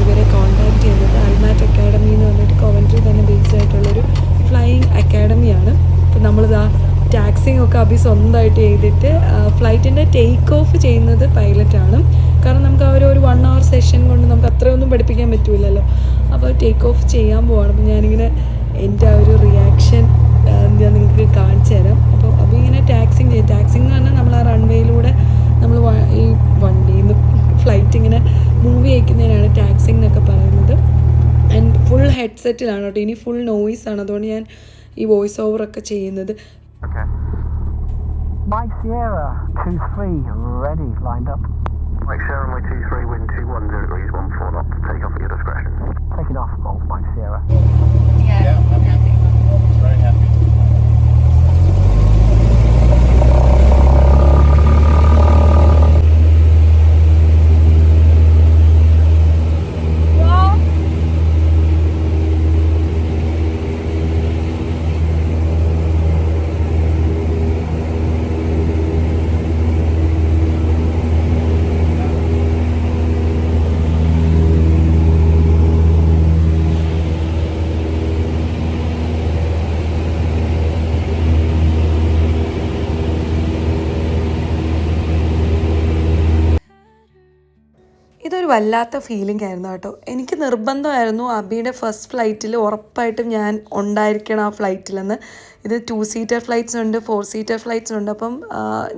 ഇവരെ കോൺടാക്റ്റ് ചെയ്യുന്നത്. അൽമാറ്റ് അക്കാഡമി എന്ന് പറഞ്ഞിട്ട് കോവൻട്രി തന്നെ ബേസ്ഡ് ആയിട്ടുള്ളൊരു ഫ്ലൈയിങ് അക്കാഡമിയാണ്. അപ്പോൾ നമ്മളിതാ ടാക്സിങ് ഒക്കെ അഭി സ്വന്തമായിട്ട് ചെയ്തിട്ട് ഫ്ലൈറ്റിൻ്റെ ടേക്ക് ഓഫ് ചെയ്യുന്നത് പൈലറ്റാണ്. കാരണം നമുക്ക് ആ ഒരു 1 hour സെഷൻ കൊണ്ട് നമുക്ക് അത്രയൊന്നും പഠിപ്പിക്കാൻ പറ്റില്ലല്ലോ. അപ്പോൾ ടേക്ക് ഓഫ് ചെയ്യാൻ പോവാണ്. അപ്പോൾ ഞാനിങ്ങനെ എൻ്റെ ആ ഒരു റിയാക്ഷൻ ഞാൻ നിങ്ങൾക്ക് കാണിച്ചു തരാം. അപ്പോൾ അഭി ഇങ്ങനെ ടാക്സിങ് ചെയ്യും. ടാക്സിങ് എന്ന് പറഞ്ഞാൽ നമ്മൾ ആ റൺവേയിലൂടെ നമ്മൾ ഈ വണ്ടിയിൽ നിന്ന് ഫ്ലൈറ്റ് ഇങ്ങനെ മൂവ് ചെയ്യിക്കുന്നതിനാണ് ടാക്സിങ് എന്നൊക്കെ പറയുന്നത്. ആൻഡ് ഫുൾ ഹെഡ്സെറ്റിലാണ് കേട്ടോ. ഇനി ഫുൾ നോയ്സാണ്. അതുകൊണ്ട് ഞാൻ ഈ വോയിസ് ഓവറൊക്കെ ചെയ്യുന്നത്. Mike Sierra 23 ready, lined up. Mike Sierra, Mike 23, wind 210 degrees, 14 knots, take off at your discretion. Taking off, Mike Sierra. Yeah, I'm happy. Very happy. ഇതൊരു വല്ലാത്ത ഫീലിംഗ് ആയിരുന്നു കേട്ടോ. എനിക്ക് നിർബന്ധമായിരുന്നു അബിയുടെ ഫസ്റ്റ് ഫ്ലൈറ്റിൽ ഉറപ്പായിട്ടും ഞാൻ ഉണ്ടായിരിക്കണം ആ ഫ്ലൈറ്റിലെന്ന്. ഇത് 2-seater ഫ്ലൈറ്റ്സ് ഉണ്ട്, 4-seater ഫ്ലൈറ്റ്സ് ഉണ്ട്. അപ്പം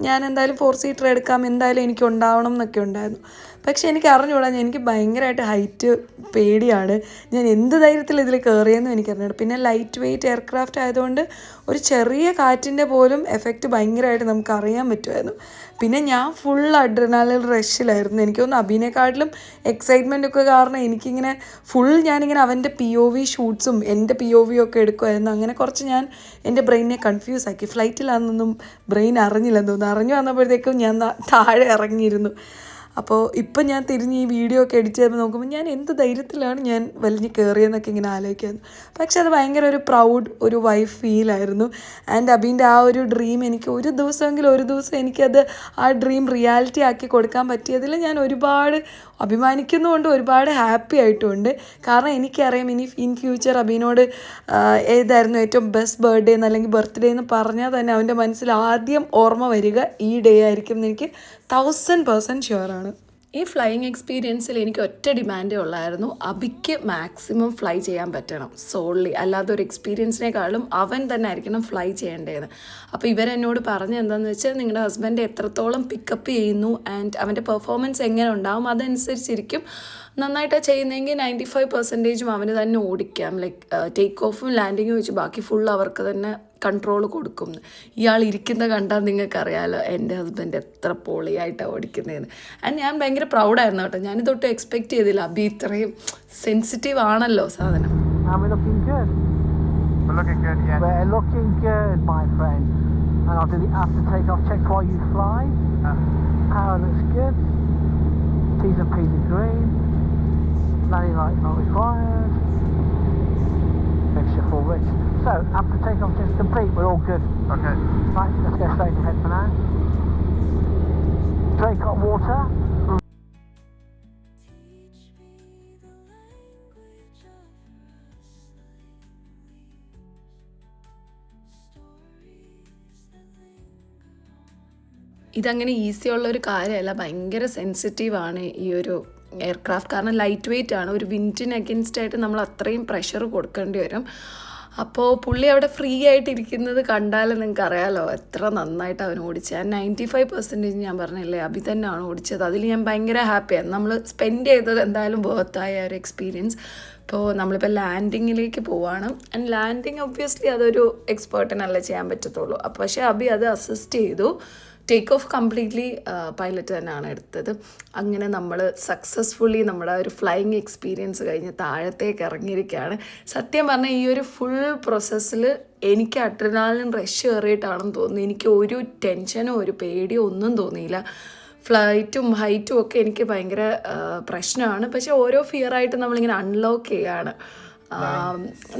ഞാൻ എന്തായാലും 4-seater എടുക്കാം, എന്തായാലും എനിക്ക് ഉണ്ടാവണം എന്നൊക്കെ ഉണ്ടായിരുന്നു. പക്ഷേ എനിക്ക് അറിഞ്ഞുകൂടാ, എനിക്ക് ഭയങ്കരമായിട്ട് ഹൈറ്റ് പേടിയാണ്. ഞാൻ എന്ത് ധൈര്യത്തിൽ ഇതിൽ കയറിയെന്നും എനിക്കറിഞ്ഞൂടാ. പിന്നെ ലൈറ്റ് വെയ്റ്റ് എയർക്രാഫ്റ്റ് ആയതുകൊണ്ട് ഒരു ചെറിയ കാറ്റിൻ്റെ പോലും എഫക്റ്റ് ഭയങ്കരമായിട്ട് നമുക്ക് അറിയാൻ പറ്റുമായിരുന്നു. പിന്നെ ഞാൻ ഫുൾ അഡ്രിനാലിൻ റഷിലായിരുന്നു. എനിക്ക് തോന്നുന്നു അഭിനേക്കാട്ടിലും എക്സൈറ്റ്മെൻ്റ് ഒക്കെ കാരണം എനിക്കിങ്ങനെ ഞാനിങ്ങനെ അവൻ്റെ POV ഷൂട്ട്സും എൻ്റെ POV ഒക്കെ എടുക്കുമായിരുന്നു. അങ്ങനെ കുറച്ച് ഞാൻ എൻ്റെ ബ്രെയിനെ കൺഫ്യൂസ് ആക്കി. ഫ്ലൈറ്റിലാണെന്നൊന്നും ബ്രെയിൻ അറിഞ്ഞില്ലെന്ന് തോന്നുന്നു. അറിഞ്ഞു വന്നപ്പോഴത്തേക്കും ഞാൻ താഴെ ഇറങ്ങിയിരുന്നു. അപ്പോൾ ഇപ്പം ഞാൻ തിരിഞ്ഞ് ഈ വീഡിയോ ഒക്കെ എഡിറ്റ് ചെയ്യുമ്പോൾ നോക്കുമ്പോൾ ഞാൻ എന്ത് ധൈര്യത്തിലാണ് ഞാൻ വലിഞ്ഞ് കയറിയെന്നൊക്കെ ഇങ്ങനെ ആലോചിക്കുന്നു. പക്ഷെ അത് ഭയങ്കര ഒരു വൈഫ് ഫീലായിരുന്നു. ആൻഡ് അബീൻ്റെ ആ ഒരു ഡ്രീം എനിക്ക് ഒരു ദിവസം എനിക്കത് ആ ഡ്രീം റിയാലിറ്റി ആക്കി കൊടുക്കാൻ പറ്റിയതിൽ ഞാൻ ഒരുപാട് അഭിമാനിക്കുന്നുമുണ്ട്, ഒരുപാട് ഹാപ്പി ആയിട്ടുമുണ്ട്. കാരണം എനിക്കറിയാം ഇനി ഇൻ ഫ്യൂച്ചർ അബീനോട് ഏതായിരുന്നു ഏറ്റവും ബെസ്റ്റ് ബർത്ത്ഡേ എന്ന് അല്ലെങ്കിൽ ബർത്ത്ഡേ എന്ന് പറഞ്ഞാൽ തന്നെ അവൻ്റെ മനസ്സിൽ ആദ്യം ഓർമ്മ വരിക ഈ ഡേ ആയിരിക്കും എന്ന് എനിക്ക് 1000% ഷുവറാണ്. ഈ ഫ്ലൈയിങ് എക്സ്പീരിയൻസിൽ എനിക്ക് ഒറ്റ ഡിമാൻഡേ ഉള്ളായിരുന്നു, അബിക്ക് മാക്സിമം ഫ്ലൈ ചെയ്യാൻ പറ്റണം സോൾലി. അല്ലാതെ ഒരു എക്സ്പീരിയൻസിനേക്കാളും അവൻ തന്നെ ആയിരിക്കണം ഫ്ലൈ ചെയ്യേണ്ടതെന്ന്. അപ്പോൾ ഇവരെന്നോട് പറഞ്ഞത് എന്താണെന്ന് വെച്ചാൽ നിങ്ങളുടെ ഹസ്ബൻഡ് എത്രത്തോളം പിക്കപ്പ് ചെയ്യുന്നു ആൻഡ് അവൻ്റെ പെർഫോമൻസ് എങ്ങനെ ഉണ്ടാവും അതനുസരിച്ചിരിക്കും. നന്നായിട്ട് ചെയ്യുന്നതെങ്കിൽ 95% അവന് തന്നെ ഓടിക്കാം. ലൈക്ക് ടേക്ക് ഓഫും ലാൻഡിങ്ങും വെച്ച് ബാക്കി ഫുൾ അവർക്ക് തന്നെ കൺട്രോൾ കൊടുക്കും. ഇയാൾ ഇരിക്കുന്ന കണ്ടാൽ നിങ്ങൾക്കറിയാമല്ലോ എൻ്റെ ഹസ്ബൻഡ് എത്ര പൊളിയായിട്ടാണ് ഓടിക്കുന്നതെന്ന്. ആൻഡ് ഞാൻ ഭയങ്കര പ്രൗഡായിരുന്നു കേട്ടോ. ഞാനിതൊട്ടും എക്സ്പെക്റ്റ് ചെയ്തില്ല അബി ഇത്രയും സെൻസിറ്റീവ് ആണല്ലോ സാധനം. And we're looking good. We're looking good, yeah. We're looking good, my friend. And I'll do the after takeoff check while you fly. Power looks good. T's and P's are green. Landing lights not required. Mixture full rich. So, after takeoff check complete, we're all good. Okay. Right, let's go straight ahead for now. Drink hot water. ഇതങ്ങനെ ഈസിയുള്ളൊരു കാര്യമല്ല, ഭയങ്കര സെൻസിറ്റീവാണ് ഈ ഒരു aircraft, കാരണം light weight ആണ്. ഒരു വിൻഡിന് against ആയിട്ട് നമ്മൾ അത്രയും പ്രഷർ കൊടുക്കേണ്ടി വരും. അപ്പോൾ പുള്ളി അവിടെ ഫ്രീ ആയിട്ട് ഇരിക്കുന്നത് കണ്ടാൽ നിങ്ങൾക്ക് അറിയാമല്ലോ എത്ര നന്നായിട്ട് അവൻ ഓടിച്ചത്. 95% ഞാൻ പറഞ്ഞില്ലേ അഭി തന്നെയാണ് ഓടിച്ചത്. അതിൽ ഞാൻ ഭയങ്കര ഹാപ്പിയാണ്. നമ്മൾ സ്പെൻഡ് ചെയ്തത് എന്തായാലും വേർത്തായ ഒരു എക്സ്പീരിയൻസ്. ഇപ്പോൾ നമ്മളിപ്പോൾ ലാൻഡിങ്ങിലേക്ക് പോവുകയാണ്. ആൻഡ് ലാൻഡിങ് ഒബ്വിയസ്ലി അതൊരു എക്സ്പേർട്ടിനല്ല ചെയ്യാൻ പറ്റത്തുള്ളൂ. അപ്പോൾ പക്ഷേ അഭി അത് അസിസ്റ്റ് ചെയ്തു. ടേക്ക് ഓഫ് കംപ്ലീറ്റ്ലി പൈലറ്റ് തന്നെയാണ് എടുത്തത്. അങ്ങനെ നമ്മൾ സക്സസ്ഫുള്ളി നമ്മുടെ ഒരു ഫ്ലൈയിങ് എക്സ്പീരിയൻസ് കഴിഞ്ഞ് താഴത്തേക്ക് ഇറങ്ങിയിരിക്കുകയാണ്. സത്യം പറഞ്ഞാൽ ഈ ഒരു ഫുൾ പ്രോസസ്സിൽ എനിക്ക് അഡ്രിനാലിൻ റഷ് കയറിയിട്ടാണെന്ന് തോന്നുന്നു. എനിക്ക് ഒരു ടെൻഷനോ ഒരു പേടിയോ ഒന്നും തോന്നിയില്ല. ഫ്ലൈറ്റും ഹൈറ്റും ഒക്കെ എനിക്ക് ഭയങ്കര പ്രശ്നമാണ്. പക്ഷേ ഓരോ ഫിയറായിട്ട് നമ്മളിങ്ങനെ അൺലോക്ക് ചെയ്യുകയാണ്.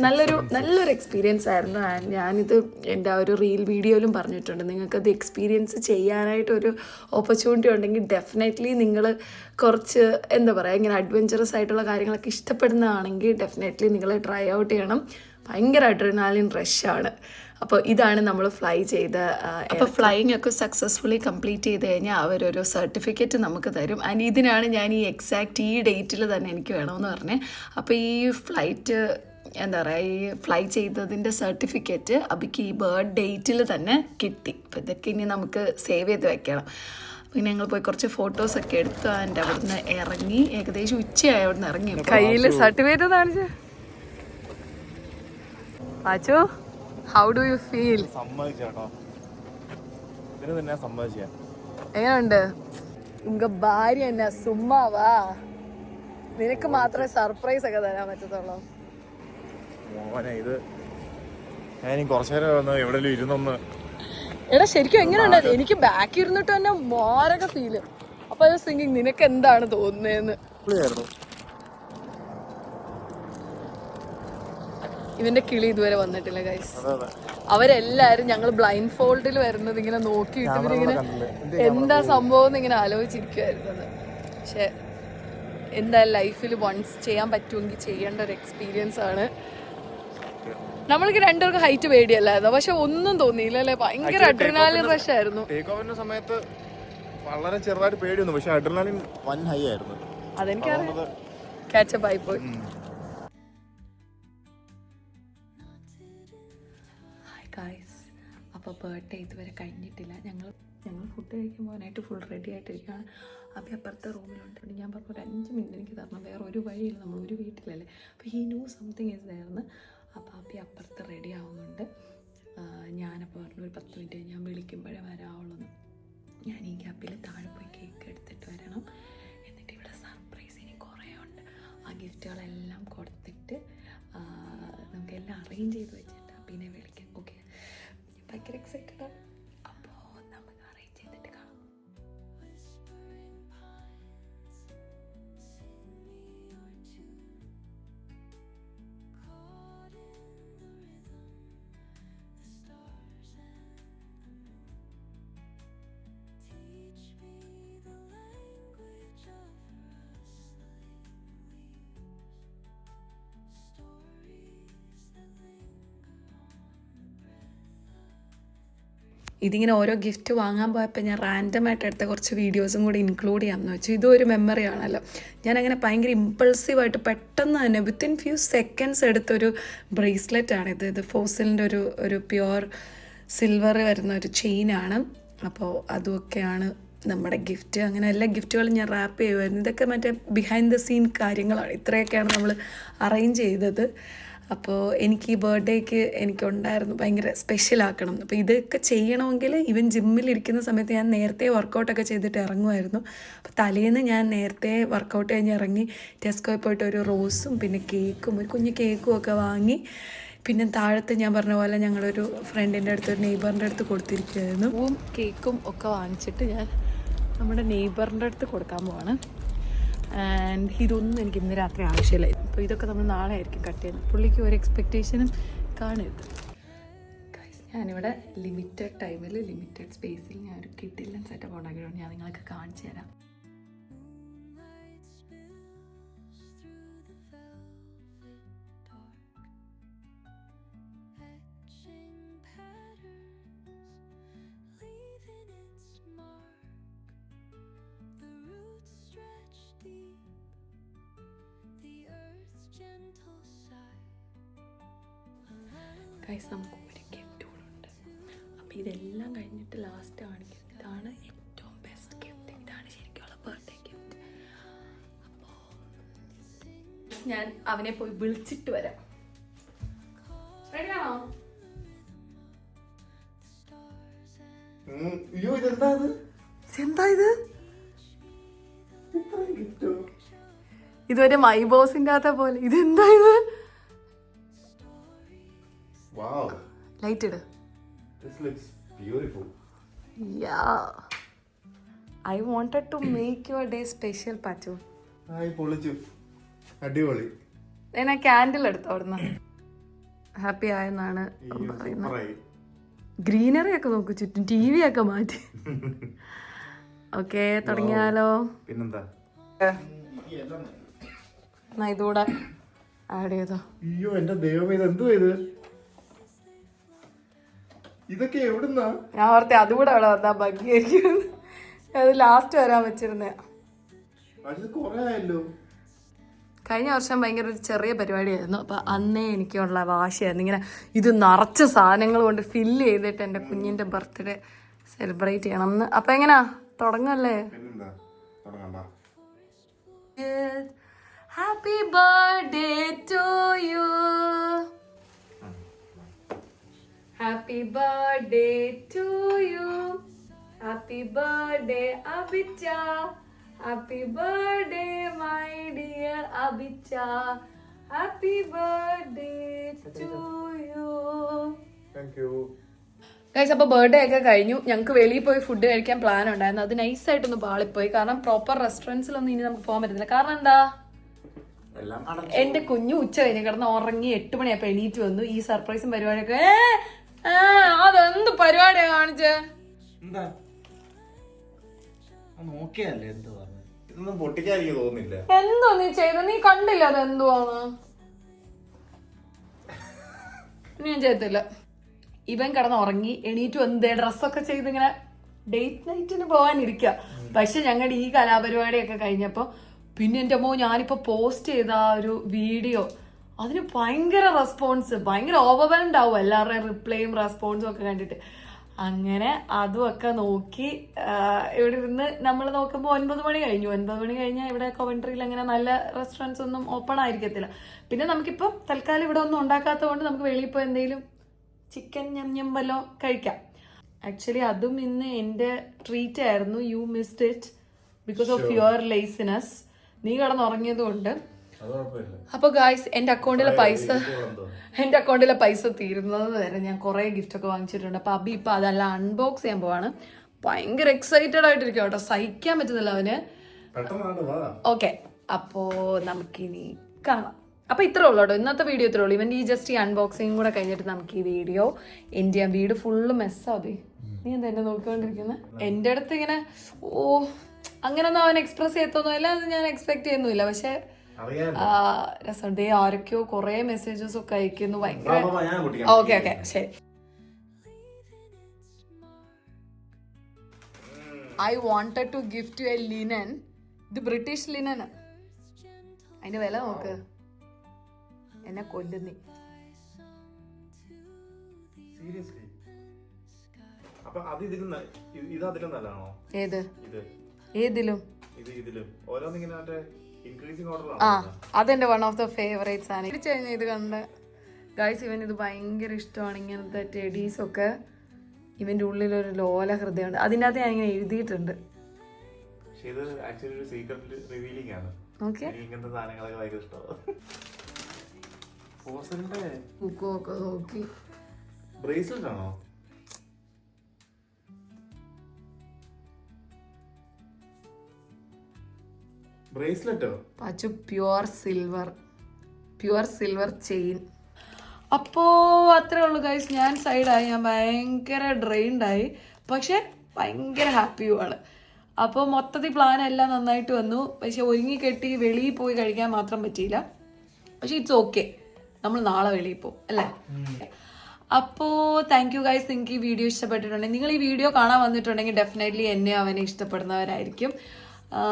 നല്ലൊരു എക്സ്പീരിയൻസ് ആയിരുന്നു. ഞാനിത് എൻ്റെ ആ ഒരു റീൽ വീഡിയോയിലും പറഞ്ഞിട്ടുണ്ട്. നിങ്ങൾക്കത് എക്സ്പീരിയൻസ് ചെയ്യാനായിട്ടൊരു ഓപ്പർച്യൂണിറ്റി ഉണ്ടെങ്കിൽ ഡെഫിനറ്റ്ലി നിങ്ങൾ കുറച്ച് എന്താ പറയുക ഇങ്ങനെ അഡ്വഞ്ചറസ് ആയിട്ടുള്ള കാര്യങ്ങളൊക്കെ ഇഷ്ടപ്പെടുന്നതാണെങ്കിൽ ഡെഫിനറ്റ്ലി നിങ്ങൾ ട്രൈ ഔട്ട് ചെയ്യണം. ഭയങ്കര അഡ്രിനാലിൻ റഷാണ്. അപ്പോൾ ഇതാണ് നമ്മൾ ഫ്ലൈ ചെയ്ത. അപ്പോൾ ഫ്ലൈയിങ് ഒക്കെ സക്സസ്ഫുള്ളി കംപ്ലീറ്റ് ചെയ്ത് കഴിഞ്ഞാൽ അവരൊരു സർട്ടിഫിക്കറ്റ് നമുക്ക് തരും. ആൻഡ് ഇതിനാണ് ഞാൻ ഈ എക്സാക്റ്റ് ഈ ഡേറ്റിൽ തന്നെ എനിക്ക് വേണമെന്ന് പറഞ്ഞത്. അപ്പോൾ ഈ ഫ്ലൈറ്റ് എന്താ പറയുക ഈ ഫ്ലൈ ചെയ്തതിൻ്റെ സർട്ടിഫിക്കറ്റ് അബിക്ക് ഈ ബർത്ത് ഡേറ്റിൽ തന്നെ കിട്ടി. അപ്പോൾ ഇതൊക്കെ ഇനി നമുക്ക് സേവ് ചെയ്ത് വെക്കണം. പിന്നെ ഞങ്ങൾ പോയി കുറച്ച് ഫോട്ടോസൊക്കെ എടുത്തു. ആൻഡ് അവിടുന്ന് ഇറങ്ങി ഏകദേശം ഉച്ചയായി അവിടുന്ന് ഇറങ്ങി. കയ്യിൽ സർട്ടിഫിക്കറ്റ് കാണിച്ചു. Achu, how do you feel? സമ്മതിച്ചേട്ടോ, ഇതിന് തന്നെ സമ്മതിച്ചേ. എങ്ങനെയുണ്ട്? ഉങ്ക ഭാര്യ എന്നാ സുമ്മാവാ, നിനക്ക് മാത്രമേ സർപ്രൈസ് ഒക്കെ തരാൻ പറ്റത്തുള്ളൂ. മോനെ ഇത് ഞാൻ കുറച്ചു നേരം വന്ന് എവിടെയെങ്കിലും ഇരുന്നൊന്ന്. എടാ ശരിക്കും എങ്ങനെയുണ്ട്? എനിക്ക് ബാക്കി ഇരുന്നിട്ട് തന്നെ മാരക ഫീല്. അപ്പൊ തിങ്കിങ് നിനക്ക് എന്താണ് തോന്നുന്നതെന്ന്. ഇവന്റെ കിളി ഇതുവരെ വന്നിട്ടില്ല ഗൈസ്. അവരെല്ലാരും ഞങ്ങൾ ബ്ലൈൻഡ് ഫോൾഡിൽ വരുന്നത് ഇങ്ങനെ നോക്കിയിട്ട് ഇവരിങ്ങനെ എന്താ സംഭവം എന്ന് ഇങ്ങനെ ആലോചിച്ചിരിക്കുവായിരുന്നത്. പക്ഷെ എന്തായാലും ലൈഫിൽ വൺസ് ചെയ്യാൻ പറ്റുമെങ്കിൽ ചെയ്യേണ്ട ഒരു എക്സ്പീരിയൻസ് ആണ്. നമ്മൾക്ക് രണ്ടുപേർക്ക് ഹൈറ്റ് പേടിയല്ലായിരുന്നു, പക്ഷെ ഒന്നും തോന്നിയില്ല അല്ലേ? ഭയങ്കര അഡ്രിനാലിൻ റഷ് ആയിരുന്നു. ടേക്ക് ഓഫിന്റെ സമയത്ത് വളരെ ചെറുതായിട്ട് പേടിയൊന്നും, പക്ഷെ അഡ്രിനാലിൻ വൻ ഹൈ ആയിരുന്നു. അതെനിക്കറിയാം, കാച്ചപ്പ് ആയി പോയി. ഗായ്സ്, അപ്പോൾ ബർത്ത്ഡേ ഇതുവരെ കഴിഞ്ഞിട്ടില്ല. ഞങ്ങൾ ഫുഡ് കഴിക്കാൻ പോകാനായിട്ട് ഫുൾ റെഡി ആയിട്ടിരിക്കുകയാണ്. അപ്പോൾ അപ്പുറത്തെ റൂമിലുണ്ട്. ഞാൻ പറഞ്ഞു ഒരു 5 മിനിറ്റ് എനിക്ക് തരണം, വേറെ ഒരു വഴിയില്ല, നമ്മൾ ഒരു വീട്ടിലല്ലേ. അപ്പോൾ ഈ ന്യൂ സംതിങ് ഇസ് ദയർന്ന്. അപ്പോൾ അപ്പി അപ്പുറത്ത് റെഡി ആവുന്നുണ്ട്. ഞാനപ്പോൾ പറഞ്ഞു ഒരു 10 മിനിറ്റ് ഞാൻ വിളിക്കുമ്പോഴേ വരാവുള്ളൂ. ഞാൻ ഈ ഗ്യാപ്പിൽ താഴെ പോയി കേക്ക് എടുത്തിട്ട് വരണം. എന്നിട്ട് ഇവിടെ സർപ്രൈസ് ഇനി കുറേ ഉണ്ട്. ആ ഗിഫ്റ്റുകളെല്ലാം കൊടുത്തിട്ട് നമുക്കെല്ലാം അറേഞ്ച് ചെയ്ത് വെച്ചിട്ട് പിന്നെ വിളിക്കാം. ഓക്കെ, ഭയങ്കര എക്സൈറ്റഡ് ആണ്. അപ്പോൾ നമുക്ക് അറേഞ്ച് ചെയ്തിട്ട് കാണാം. ഇതിങ്ങനെ ഓരോ ഗിഫ്റ്റ് വാങ്ങാൻ പോയപ്പോൾ ഞാൻ റാൻഡമായിട്ട് എടുത്ത കുറച്ച് വീഡിയോസും കൂടി ഇൻക്ലൂഡ് ചെയ്യാമെന്ന് വെച്ചു. ഇതും ഒരു മെമ്മറി ആണല്ലോ. ഞാനങ്ങനെ ഭയങ്കര ഇമ്പൾസീവായിട്ട് പെട്ടെന്ന് തന്നെ വിത്തിൻ ഫ്യൂ സെക്കൻഡ്സ് എടുത്തൊരു ബ്രേസ്ലെറ്റാണിത്. ഇത് ഫോസിലിൻ്റെ ഒരു പ്യുവർ സിൽവർ വരുന്ന ഒരു ചെയിനാണ്. അപ്പോൾ അതുമൊക്കെയാണ് നമ്മുടെ ഗിഫ്റ്റ്. അങ്ങനെ എല്ലാ ഗിഫ്റ്റുകളും ഞാൻ റാപ്പ് ചെയ്യുമായിരുന്നു. ഇതൊക്കെ മറ്റേ ബിഹൈൻഡ് ദ സീൻ കാര്യങ്ങളാണ്. ഇത്രയൊക്കെയാണ് നമ്മൾ അറേഞ്ച് ചെയ്തത്. അപ്പോൾ എനിക്ക് ഈ ബർത്ത്ഡേക്ക് എനിക്കുണ്ടായിരുന്നു ഭയങ്കര സ്പെഷ്യലാക്കണം. അപ്പോൾ ഇതൊക്കെ ചെയ്യണമെങ്കിൽ ഇവൻ ജിമ്മിലിരിക്കുന്ന സമയത്ത് ഞാൻ നേരത്തെ വർക്കൗട്ടൊക്കെ ചെയ്തിട്ട് ഇറങ്ങുമായിരുന്നു. അപ്പോൾ തലേന്ന് ഞാൻ നേരത്തെ വർക്കൗട്ട് കഴിഞ്ഞ് ഇറങ്ങി ടെസ്കോയിൽ പോയിട്ട് ഒരു റോസും പിന്നെ കേക്കും ഒരു കുഞ്ഞ് കേക്കും ഒക്കെ വാങ്ങി. പിന്നെ താഴത്ത് ഞാൻ പറഞ്ഞ പോലെ ഞങ്ങളൊരു ഫ്രണ്ടിൻ്റെ അടുത്ത് ഒരു നെയ്ബറിൻ്റെ അടുത്ത് കൊടുത്തിരിക്കുകയായിരുന്നു. പൂവും കേക്കും ഒക്കെ വാങ്ങിച്ചിട്ട് ഞാൻ നമ്മുടെ നെയ്ബറിൻ്റെ അടുത്ത് കൊടുക്കാൻ പോവാണ്. ആൻഡ് ഇതൊന്നും എനിക്ക് ഇന്ന് രാത്രി ആവശ്യമില്ല. അപ്പോൾ ഇതൊക്കെ നമ്മൾ നാളെ ആയിരിക്കും കട്ട് ചെയ്യുന്നത്. പുള്ളിക്ക് ഒരു എക്സ്പെക്റ്റേഷനും കാണരുത്. ഞാനിവിടെ ലിമിറ്റഡ് ടൈമിൽ ലിമിറ്റഡ് സ്പേസിൽ ഞാൻ ഒരു കിഡിലൻ സെറ്റപ്പ് ഉണ്ടാക്കിയിട്ടുണ്ട്. ഞാൻ നിങ്ങൾക്ക് കാണിച്ചു തരാം. ഗൈസ് നമുക്ക് ഒരു ഗിഫ്റ്റ് കൂടെ ഉണ്ട്. അപ്പോൾ ഇതെല്ലാം കഴിഞ്ഞിട്ട് ലാസ്റ്റ് കാണിക്കുന്നത് ഇതാണ് ഏറ്റവും ബെസ്റ്റ് ഗിഫ്റ്റ്. ഇതാണ് ശരിക്കുള്ള ബർത്ത്ഡേ ഗിഫ്റ്റ്. അപ്പോൾ ഞാൻ അവനെ പോയി വിളിച്ചിട്ട് വരാം. റെഡിയാണോ? അയ്യോ ഇതെന്താ ഇത്? എന്താ ഇത്? ഇതുവരെ മൈ ബോസിന്റെ അകത്തെ പോലെ. ഇതെന്താ ഇത്? Wow. Light it. This looks beautiful. Yeah. I wanted to make your day special, Pachu. ആയി പൊളിച്ചു. അടിപൊളി. ഞാൻ ക്യാൻഡിൽ എടുത്തു അവിടുന്ന്. ഹാപ്പി ആയെന്നാണ് പറയുന്നത്. സൂപ്പറായി. ഗ്രീനറി ഒക്കെ നോക്കൂ ചുറ്റും. ടി വി ഒക്കെ മാറ്റി. ഓക്കെ തുടങ്ങിയാലോ? പിന്നെന്താ? എന്നാ ഇതൂടെ ആഡ് ചെയ്തോ. അയ്യോ എന്റെ ദൈവം ഇതെന്തോ ഇത്? ഇതൊക്കെ എവിടുന്നാ? ഞാൻ ഓർത്തെ അതുകൂടെ അവിടെ വന്നാ ഭംഗിയായിരിക്കും. അത് ലാസ്റ്റ് വരാൻ വെച്ചിരുന്നേ. അത് കൊറേ ആയല്ലോ. കഴിഞ്ഞ വർഷം ഭയങ്കര ഒരു ചെറിയ പരിപാടിയായിരുന്നു. അപ്പം അന്നേ എനിക്കുള്ള വാശിയായിരുന്നു ഇങ്ങനെ ഇത് നിറച്ച സാധനങ്ങൾ കൊണ്ട് ഫില്ല് ചെയ്തിട്ട് എൻ്റെ കുഞ്ഞിൻ്റെ ബർത്ത്ഡേ സെലിബ്രേറ്റ് ചെയ്യണം എന്ന്. അപ്പം എങ്ങനാ തുടങ്ങല്ലേ? പിന്നെന്താ തുടങ്ങണ്ട. Happy birthday to you. Happy birthday to you. Happy birthday അബിച്ച. Happy birthday my dear Abicha. Happy birthday to you. Thank you. Guys അപ്പോൾ ബർത്ത്ഡേ ഒക്കെ കഴിഞ്ഞു. ഞങ്ങൾക്ക് വെളിയിൽ പോയി ഫുഡ് കഴിക്കാൻ പ്ലാൻ ഉണ്ടായിരുന്നു. അത് നൈസായിട്ടൊന്ന് പാളിപ്പോയി. കാരണം പ്രോപ്പർ റെസ്റ്റോറൻറ്റ്സിലൊന്നും ഇനി നമുക്ക് പോകാൻ പറ്റുന്നില്ല. കാരണം എന്താ? എൻ്റെ കുഞ്ഞു ഉച്ച കഴിഞ്ഞ് കിടന്ന് ഉറങ്ങി 8 മണിയായപ്പോൾ എണീറ്റ് വന്നു. ഈ സർപ്രൈസും പരിപാടിയൊക്കെ അതെന്ത് പരിപാടിയാ കാണിച്ചേ? നോക്കിയല്ലേ എന്ത് പറഞ്ഞു? ഇതൊന്നും പൊട്ടിക്കാൻ എനിക്ക് തോന്നുന്നില്ല. എന്തോ നീ ചെയ്ത? നീ കണ്ടില്ല അതെന്തുവാണ്? ഞാൻ ചെയ്തില്ല. ഇവൻ കിടന്ന് ഉറങ്ങി എണീറ്റ് വന്നേ ഡ്രസ്സൊക്കെ ചെയ്ത് ഇങ്ങനെ ഡേറ്റ് നൈറ്റിന് പോകാനിരിക്കുക. പക്ഷെ ഞങ്ങളുടെ ഈ കലാപരിപാടിയൊക്കെ കഴിഞ്ഞപ്പോൾ പിന്നെ എൻ്റെ അമ്മോ ഞാനിപ്പോൾ പോസ്റ്റ് ചെയ്ത ആ ഒരു വീഡിയോ അതിന് ഭയങ്കര റെസ്പോൺസ്, ഭയങ്കര ഓവർവെൽഡ് ആവും എല്ലാവരുടെയും റിപ്ലൈയും റെസ്പോൺസും ഒക്കെ കണ്ടിട്ട്. അങ്ങനെ അതുമൊക്കെ നോക്കി ഇവിടെ ഇരുന്ന് നമ്മൾ നോക്കുമ്പോൾ 9 മണി കഴിഞ്ഞു. 9 മണി കഴിഞ്ഞാൽ ഇവിടെ കൊവൻട്രിയിൽ അങ്ങനെ നല്ല റെസ്റ്റോറൻറ്റ്സ് ഒന്നും ഓപ്പൺ ആയിരിക്കത്തില്ല. പിന്നെ നമുക്കിപ്പോൾ തൽക്കാലം ഇവിടെ ഒന്നും ഉണ്ടാക്കാത്തത് കൊണ്ട് നമുക്ക് വെളിയിൽ പോയി എന്തെങ്കിലും ചിക്കൻ ഞമ്പല്ലോ കഴിക്കാം. ആക്ച്വലി അതും ഇന്ന് എൻ്റെ ട്രീറ്റ് ആയിരുന്നു. You missed it because of your laziness. നീ കിടന്നുറങ്ങിയത് കൊണ്ട്. അപ്പോൾ ഗായ്സ് എൻ്റെ അക്കൗണ്ടിലെ പൈസ തീരുന്നത് വരെ ഞാൻ കുറേ ഗിഫ്റ്റൊക്കെ വാങ്ങിച്ചിട്ടുണ്ട്. അപ്പോൾ അബി ഇപ്പം അതെല്ലാം അൺബോക്സ് ചെയ്യാൻ പോവാണ്. ഭയങ്കര എക്സൈറ്റഡ് ആയിട്ടിരിക്കും കേട്ടോ. സഹിക്കാൻ പറ്റുന്നില്ല അവന്. ഓക്കെ അപ്പോൾ നമുക്കിനി കാണാം. അപ്പോൾ ഇത്രേ ഉള്ളൂ കേട്ടോ ഇന്നത്തെ വീഡിയോ. ഇത്രേ ഉള്ളൂ. ഇവൻ്റെ ഈ ജസ്റ്റ് ഈ അൺബോക്സിങ് കൂടെ കഴിഞ്ഞിട്ട് നമുക്ക് ഈ വീഡിയോ എൻ്റെ ചെയ്യാം. വീട് ഫുള്ള് മെസ്സാതി. നീ എന്താ എന്നെ നോക്കിക്കൊണ്ടിരിക്കുന്നത്? എൻ്റെ അടുത്ത് ഇങ്ങനെ അങ്ങനൊന്നും അവൻ എക്സ്പ്രസ് ചെയ്യത്തൊന്നുമില്ല. അത് ഞാൻ എക്സ്പെക്ട് ചെയ്യുന്നില്ല. പക്ഷെ രസമുണ്ട്. ആരൊക്കെയോ കുറെ മെസ്സേജസ് ഒക്കെ അയക്കുന്നു. ഭയങ്കര ഓക്കെ ശരി. I wanted to gift you a linen. ഇത് ബ്രിട്ടീഷ് ലിനൻ. അതിന്റെ വില നോക്ക്. എന്നെ കൊല്ലുന്നി. ഏത് ഏതിലും അതെന്റെ വൺ ഓഫ് ദ ഫേവറേറ്റ്സ് ആണ്. ഇത് കണ്ട ഗൈസ് ഇവൻ ഇത് ഭയങ്കര ഇഷ്ടമാണ്. ഇങ്ങനത്തെ ടെഡീസ് ഒക്കെ. ഇവന്റെ ഉള്ളിലൊരു ലോല ഹൃദയമുണ്ട്. അതിൻ്റെ അകത്ത് ഞാൻ ഇങ്ങനെ എഴുതിയിട്ടുണ്ട്. നോക്കി ബ്രേസ്ലെറ്റ് ആണോ? ബ്രേസ്ലെറ്റോ? Pachu pure silver chain. അപ്പോൾ അത്രേ ഉള്ളൂ ഗൈസ്. ഞാൻ സൈഡായി. ഞാൻ ഭയങ്കര ഡ്രെയിൻഡായി. പക്ഷെ ഭയങ്കര ഹാപ്പിയുമാണ്. അപ്പോൾ മൊത്തത്തിൽ പ്ലാൻ എല്ലാം നന്നായിട്ട് വന്നു. പക്ഷെ ഒരുങ്ങി കെട്ടി വെളിയിൽ പോയി കഴിക്കാൻ മാത്രം പറ്റിയില്ല. പക്ഷെ ഇറ്റ്സ് ഓക്കെ. നമ്മൾ നാളെ വെളിയിൽ പോകും അല്ലേ? അപ്പോൾ താങ്ക് യു ഗൈസ്. നിങ്ങൾക്ക് ഈ വീഡിയോ ഇഷ്ടപ്പെട്ടിട്ടുണ്ടെങ്കിൽ നിങ്ങൾ ഈ വീഡിയോ കാണാൻ വന്നിട്ടുണ്ടെങ്കിൽ ഡെഫിനറ്റ്ലി എന്നെ അവനെ ഇഷ്ടപ്പെടുന്നവരായിരിക്കും.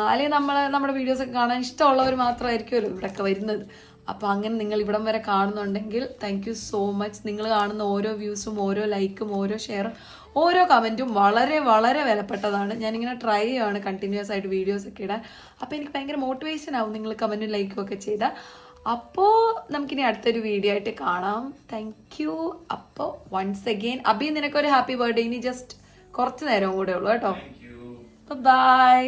അല്ലെങ്കിൽ നമ്മുടെ വീഡിയോസൊക്കെ കാണാൻ ഇഷ്ടമുള്ളവർ മാത്രമായിരിക്കുമല്ലോ ഇവിടെയൊക്കെ വരുന്നത്. അപ്പോൾ അങ്ങനെ നിങ്ങൾ ഇവിടം വരെ കാണുന്നുണ്ടെങ്കിൽ താങ്ക് യു സോ മച്ച്. നിങ്ങൾ കാണുന്ന ഓരോ വ്യൂസും ഓരോ ലൈക്കും ഓരോ ഷെയറും ഓരോ കമൻറ്റും വളരെ വളരെ വിലപ്പെട്ടതാണ്. ഞാനിങ്ങനെ ട്രൈ ചെയ്യുകയാണ് കണ്ടിന്യൂസ് ആയിട്ട് വീഡിയോസൊക്കെ ഇടാൻ. അപ്പോൾ എനിക്ക് ഭയങ്കര മോട്ടിവേഷൻ ആവും നിങ്ങൾ കമൻറ്റും ലൈക്കും ഒക്കെ ചെയ്താൽ. അപ്പോൾ നമുക്കിനി അടുത്തൊരു വീഡിയോ ആയിട്ട് കാണാം. Thank you. അപ്പോൾ വൺസ് അഗെയിൻ അബി, നിനക്കൊരു ഹാപ്പി ബർത്ത്ഡേ. ഇനി ജസ്റ്റ് കുറച്ച് നേരം കൂടെ ഉള്ളൂ കേട്ടോ. ബൈ.